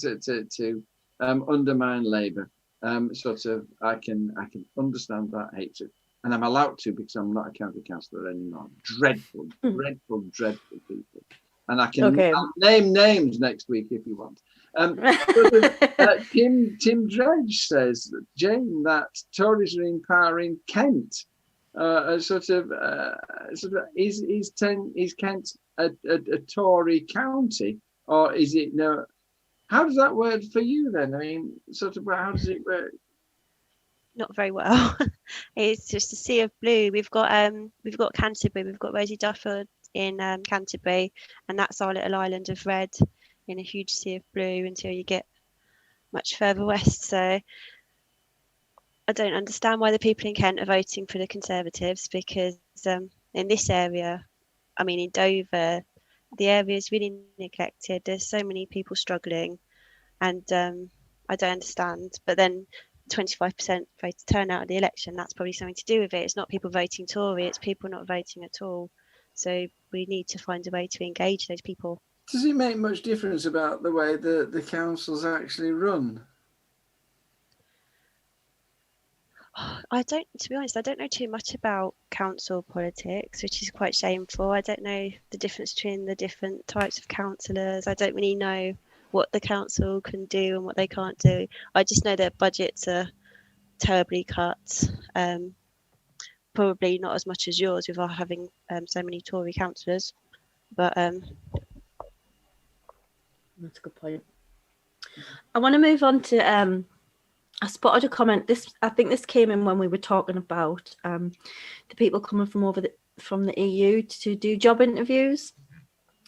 undermine Labour. Sort of, I can understand that hatred, and I'm allowed to because I'm not a county councillor anymore. Dreadful people, and I can I'll name names next week if you want. Tim Dredge says, Jane, that Tories are in power in Kent. Is Kent a Tory county, or is it no? How does that work for you then? I mean, sort of, how does it work? Not very well. It's just a sea of blue. We've got Canterbury, we've got Rosie Duffield in Canterbury, and that's our little island of red in a huge sea of blue until you get much further west. So I don't understand why the people in Kent are voting for the Conservatives, because in this area, I mean in Dover, the area is really neglected. There's so many people struggling, and I don't understand. But then 25% voter turnout at the election, that's probably something to do with it. It's not people voting Tory, it's people not voting at all. So we need to find a way to engage those people. Does it make much difference about the way the councils actually run? To be honest, I don't know too much about council politics, which is quite shameful. I don't know the difference between the different types of councillors. I don't really know what the council can do and what they can't do. I just know their budgets are terribly cut. Probably not as much as yours with having so many Tory councillors. But that's a good point. I want to move on to I spotted a comment. I think this came in when we were talking about the people coming from the EU to do job interviews,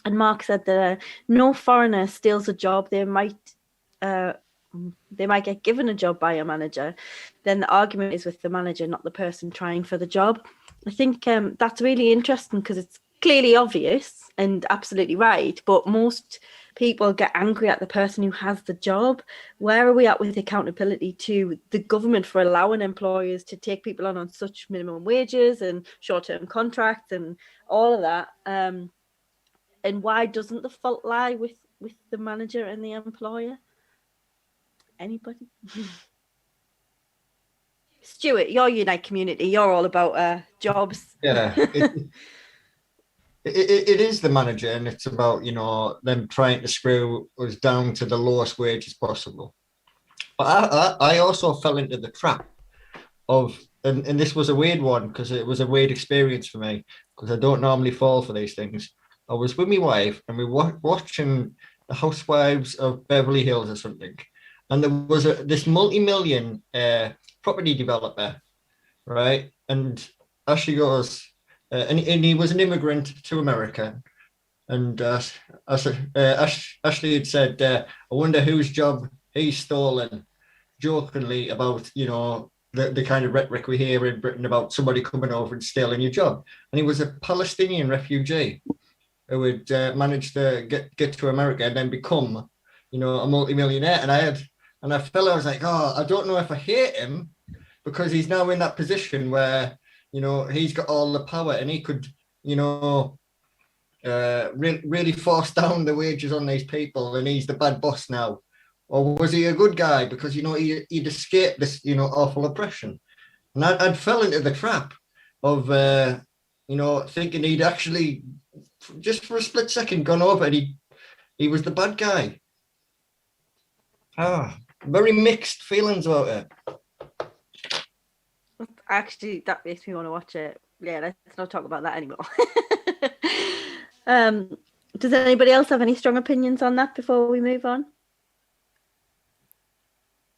and Mark said that no foreigner steals a job. They might get given a job by a manager. Then the argument is with the manager, not the person trying for the job. I think that's really interesting because it's clearly obvious and absolutely right, but most people get angry at the person who has the job. Where are we at with accountability to the government for allowing employers to take people on such minimum wages and short-term contracts and all of that? And why doesn't the fault lie with the manager and the employer? Anybody? Stuart, you're Unite Community. You're all about jobs. Yeah. It is the manager, and it's about, them trying to screw us down to the lowest wages possible. But I also fell into the trap of, and this was a weird one because it was a weird experience for me because I don't normally fall for these things. I was with my wife and we were watching The Housewives of Beverly Hills or something, and there was this multi-million property developer, right? And as she goes, and he was an immigrant to America. And Ashley had said, I wonder whose job he's stolen, jokingly about, you know, the kind of rhetoric we hear in Britain about somebody coming over and stealing your job. And he was a Palestinian refugee who had managed to get to America and then become, you know, a multimillionaire. And I was like, oh, I don't know if I hate him, because he's now in that position where, you know, he's got all the power and he could, you know, really force down the wages on these people, and he's the bad boss now. Or was he a good guy because, you know, he'd escaped this, you know, awful oppression? And I'd fell into the trap of, you know, thinking he'd actually, just for a split second, gone over and he was the bad guy. Very mixed feelings about it. Actually, that makes me want to watch it. Yeah, let's not talk about that anymore. Does anybody else have any strong opinions on that before we move on?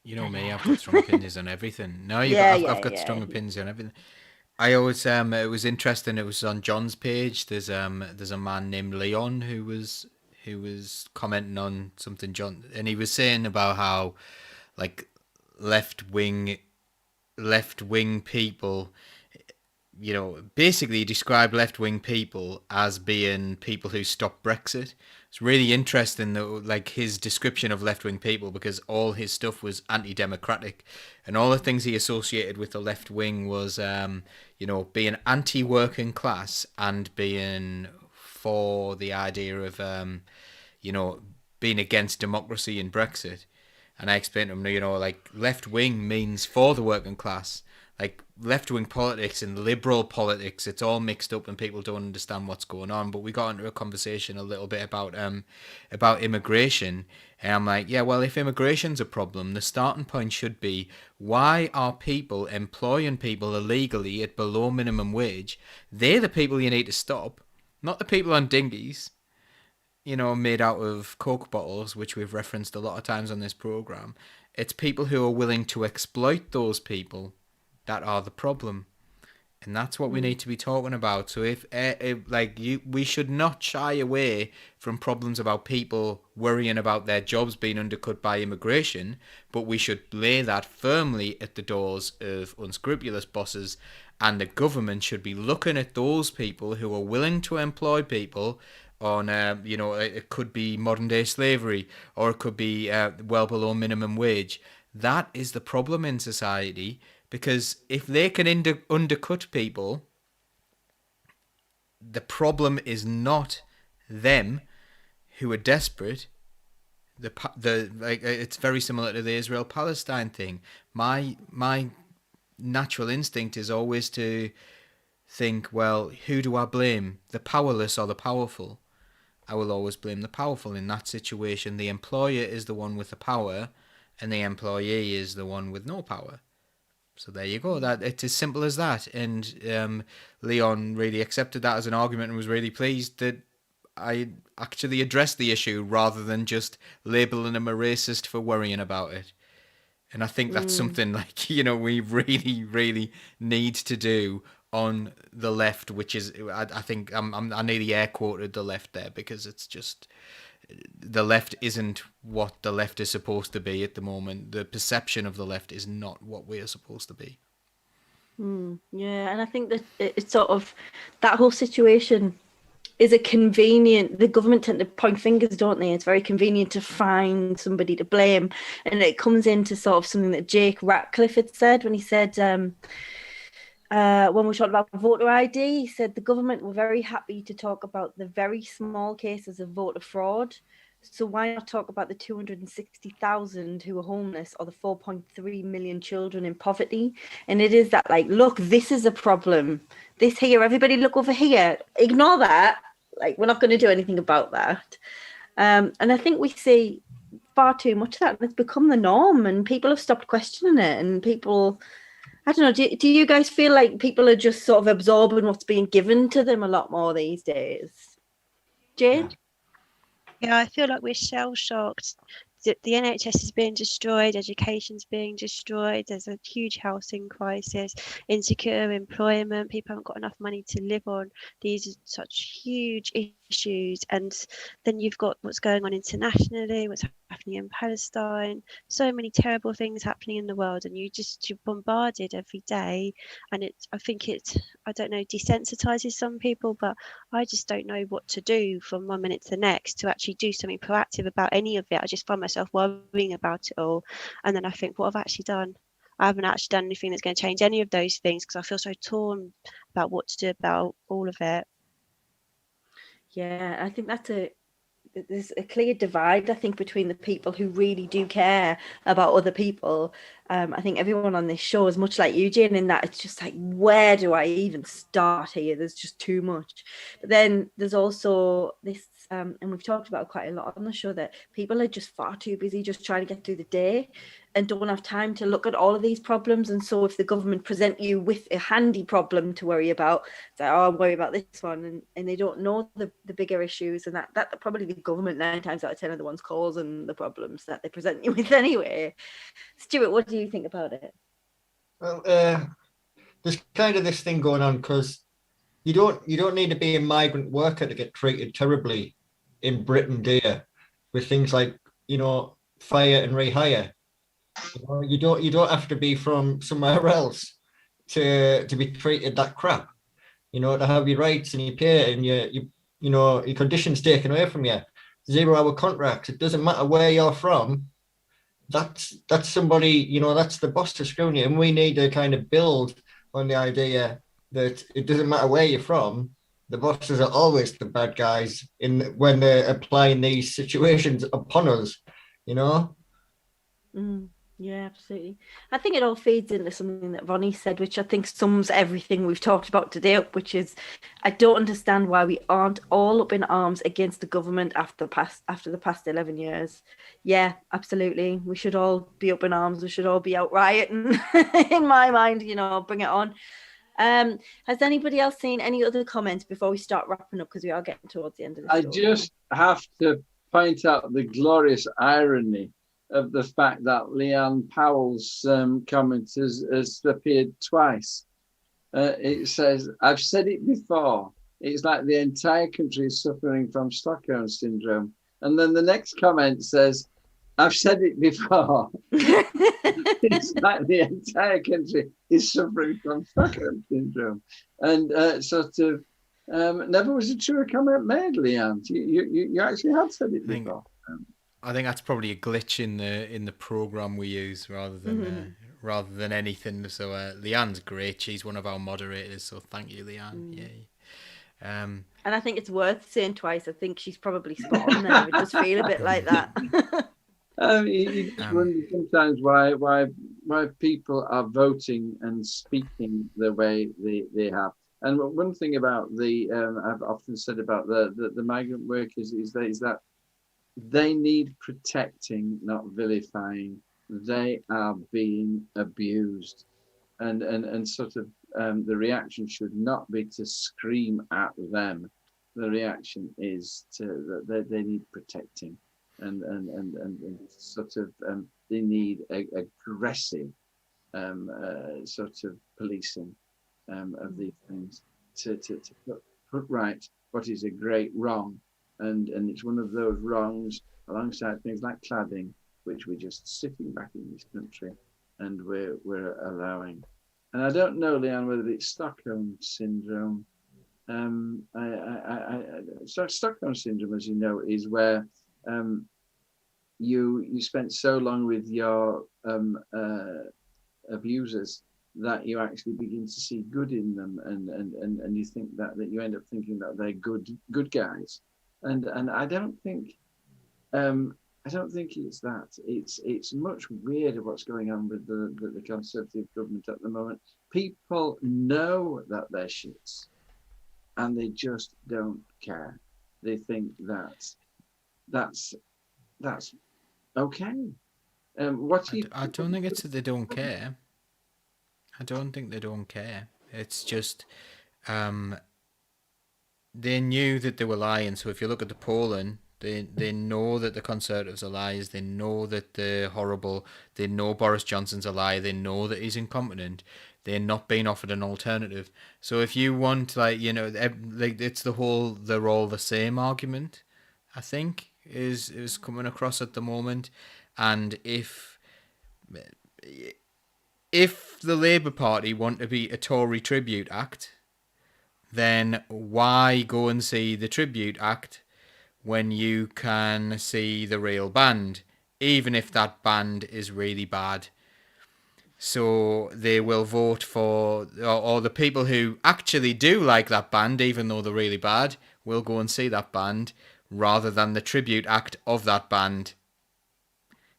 You know me, I've got strong opinions on everything. No, I've got strong opinions on everything. I always it was interesting. It was on John's page. There's a man named Leon who was commenting on something John, and he was saying about how, like, left wing people, you know, basically describe left-wing people as being people who stop Brexit. It's really interesting, though, like, his description of left-wing people, because all his stuff was anti-democratic, and all the things he associated with the left wing was, you know, being anti-working class and being for the idea of, you know, being against democracy and Brexit. And I explained to him, you know, like, left-wing means for the working class. Like, left-wing politics and liberal politics, it's all mixed up and people don't understand what's going on. But we got into a conversation a little bit about immigration. And I'm like, yeah, well, if immigration's a problem, the starting point should be, why are people employing people illegally at below minimum wage? They're the people you need to stop, not the people on dinghies, you know, made out of Coke bottles, which we've referenced a lot of times on this program. It's people who are willing to exploit those people that are the problem, and that's what we need to be talking about. So we should not shy away from problems about people worrying about their jobs being undercut by immigration, but we should lay that firmly at the doors of unscrupulous bosses, and the government should be looking at those people who are willing to employ people on, you know, it could be modern day slavery, or it could be well below minimum wage. That is the problem in society. Because if they can undercut people, the problem is not them who are desperate. It's very similar to the Israel-Palestine thing. My natural instinct is always to think, well, who do I blame? The powerless or the powerful? I will always blame the powerful in that situation. The employer is the one with the power, and the employee is the one with no power. So there you go. That it's as simple as that. And Leon really accepted that as an argument and was really pleased that I actually addressed the issue rather than just labeling him a racist for worrying about it. And I think that's something, like, you know, we really, really need to do on the left, which is, I think I nearly air quoted the left there, because it's just, the left isn't what the left is supposed to be at the moment. The perception of the left is not what we are supposed to be. Yeah, and I think that it's sort of, that whole situation is a convenient, the government tend to point fingers, don't they? It's very convenient to find somebody to blame. And it comes into sort of something that Jake Ratcliffe had said when he said, when we talked about voter ID, he said the government were very happy to talk about the very small cases of voter fraud. So why not talk about the 260,000 who are homeless, or the 4.3 million children in poverty? And it is that, like, look, this is a problem. This here, everybody look over here. Ignore that. Like, we're not going to do anything about that. And I think we see far too much of that. And it's become the norm, and people have stopped questioning it. And people, I don't know, do you guys feel like people are just sort of absorbing what's being given to them a lot more these days? Jane? Yeah, I feel like we're shell-shocked the NHS is being destroyed, education's being destroyed, there's a huge housing crisis, insecure employment, people haven't got enough money to live on. These are such huge issues. And then you've got what's going on internationally, what's happening in Palestine, so many terrible things happening in the world, and you're bombarded every day. And I don't know, desensitizes some people, but I just don't know what to do from one minute to the next to actually do something proactive about any of it. I just find myself worrying about it all. And then I think, what have I actually done? I haven't actually done anything that's going to change any of those things, because I feel so torn about what to do about all of it. Yeah, I think there's a clear divide, I think, between the people who really do care about other people. I think everyone on this show is much like you, Jane, in that it's just like, where do I even start here? There's just too much. But then there's also this, and we've talked about quite a lot on the show, that people are just far too busy just trying to get through the day and don't have time to look at all of these problems. And so if the government present you with a handy problem to worry about, it's like, oh, I'll worry about this one, and they don't know the bigger issues, and that probably the government 9 times out of 10 are the ones causing the problems that they present you with anyway. Stuart, what do you think about it? Well, there's kind of this thing going on, because you don't need to be a migrant worker to get treated terribly in Britain, do you? With things like, fire and rehire. You don't have to be from somewhere else to be treated that crap. To have your rights and your pay and your conditions taken away from you. 0-hour contracts. It doesn't matter where you're from. That's somebody, that's the boss to screw you. And we need to kind of build on the idea that it doesn't matter where you're from. The bosses are always the bad guys when they're applying these situations upon us, Yeah, absolutely. I think it all feeds into something that Ronnie said, which I think sums everything we've talked about today up, which is, I don't understand why we aren't all up in arms against the government after the past 11 years. Yeah, absolutely. We should all be up in arms. We should all be out rioting, in my mind, bring it on. Has anybody else seen any other comments before we start wrapping up, because we are getting towards the end of the show? I just have to point out the glorious irony of the fact that Leanne Powell's comment has appeared twice. It says, I've said it before, it's like the entire country is suffering from Stockholm syndrome. And then the next comment says, I've said it before. It's like the entire country is suffering from Stockholm syndrome. And never was a truer comment made, Leanne. You actually had said it before. I think that's probably a glitch in the program we use rather than anything. So Leanne's great. She's one of our moderators. So thank you, Leanne. Yeah. And I think it's worth saying twice. I think she's probably spot on there. It does feel a bit like that. You just wonder sometimes why people are voting and speaking the way they have. And one thing about I've often said about the migrant workers is that they need protecting, not vilifying. They are being abused, and sort of the reaction should not be to scream at them. The reaction is that they need protecting, and sort of they need aggressive sort of policing of these things to put right what is a great wrong. And it's one of those wrongs alongside things like cladding, which we're just sitting back in this country and we're allowing. And I don't know, Leanne, whether it's Stockholm syndrome. Stockholm syndrome, as you know, is where you spent so long with your abusers that you actually begin to see good in them, and you think that you end up thinking that they're good guys. And I don't think it's that. It's much weirder what's going on with the Conservative government at the moment. People know that they're shits, and they just don't care. They think that's okay. I don't think it's that they don't care. I don't think they don't care. It's just they knew that they were lying. So if you look at the polling, They know that the Conservatives are liars. They know that they're horrible. They know Boris Johnson's a liar. They know that he's incompetent. They're not being offered an alternative. So if you want, like, you know, like, it's the whole "they're all the same" argument, I think, is coming across at the moment. And if the Labour Party want to be a Tory tribute act, then why go and see the tribute act when you can see the real band, even if that band is really bad? So they will vote for, or the people who actually do like that band, even though they're really bad, will go and see that band rather than the tribute act of that band.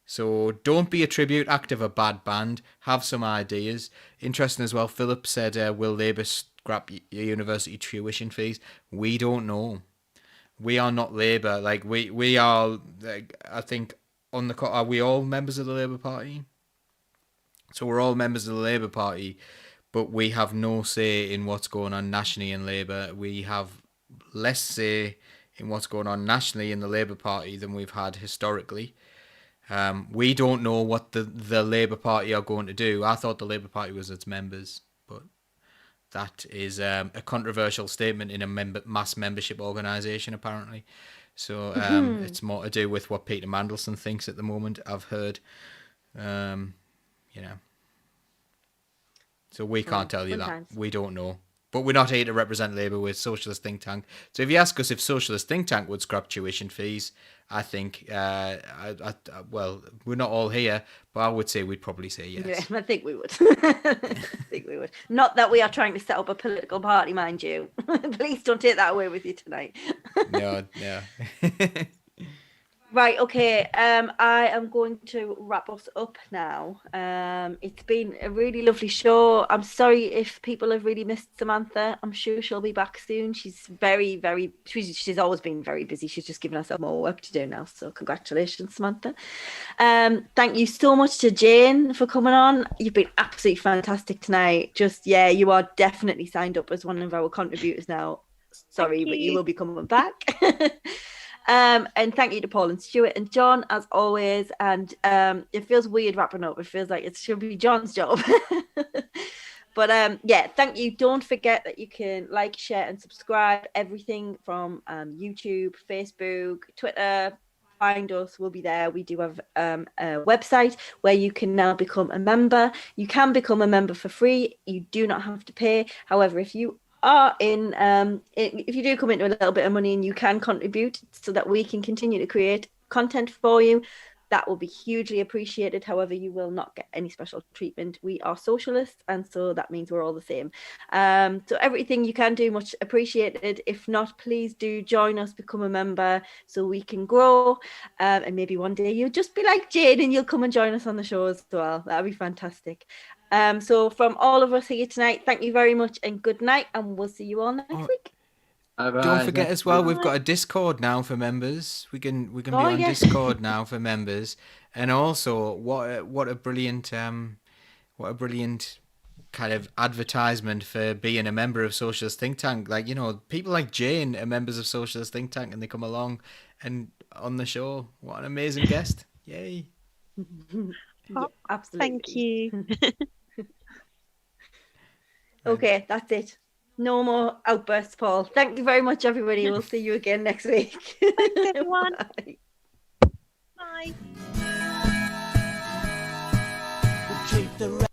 So don't be a tribute act of a bad band. Have some ideas. Interesting as well, Philip said, will Labour scrap university tuition fees? We don't know. We are not Labour. Like, we are, like, I think, are we all members of the Labour Party? So we're all members of the Labour Party, but we have no say in what's going on nationally in Labour. We have less say in what's going on nationally in the Labour Party than we've had historically. We don't know what the Labour Party are going to do. I thought the Labour Party was its members, but that is a controversial statement in a mass membership organisation, apparently. So it's more to do with what Peter Mandelson thinks at the moment, I've heard. You know. So we can't tell you that. We don't know. But we're not here to represent Labour. We're Socialist Think Tank. So if you ask us if Socialist Think Tank would scrap tuition fees, I think, well, we're not all here, but I would say we'd probably say yes. Yeah, I think we would. I think we would. Not that we are trying to set up a political party, mind you. Please don't take that away with you tonight. No. Right, okay. I am going to wrap us up now. It's been a really lovely show. I'm sorry if people have really missed Samantha. I'm sure she'll be back soon. She's she's always been very busy. She's just given herself more work to do now. So congratulations, Samantha. Thank you so much to Jane for coming on. You've been absolutely fantastic tonight. You are definitely signed up as one of our contributors now. Sorry, but you will be coming back. And thank you to Paul and Stuart and John, as always. And it feels weird wrapping up. It feels like it should be John's job. But thank you. Don't forget that you can like, share and subscribe. Everything from YouTube, Facebook, Twitter. Find us. We'll be there. We do have a website where you can now become a member. You can become a member for free. You do not have to pay. However, if you are if you do come into a little bit of money and you can contribute so that we can continue to create content for you, that will be hugely appreciated. However, you will not get any special treatment. We are socialists, and so that means we're all the same. So everything you can do, much appreciated. If not, please do join us, become a member so we can grow. And maybe one day you'll just be like Jane and you'll come and join us on the show as well. That'd be fantastic. So from all of us here tonight, thank you very much and good night, and we'll see you all next week. Bye-bye. Don't forget as well, we've got a Discord now for members. We can be on Discord now for members. And also, what a brilliant kind of advertisement for being a member of Socialist Think Tank. Like, you know, people like Jane are members of Socialist Think Tank and they come along and on the show. What an amazing guest. Yay. Yeah, absolutely. Thank you. Okay, that's it. No more outbursts, Paul. Thank you very much, everybody. We'll see you again next week. Thanks, everyone. Bye. Bye. Treat the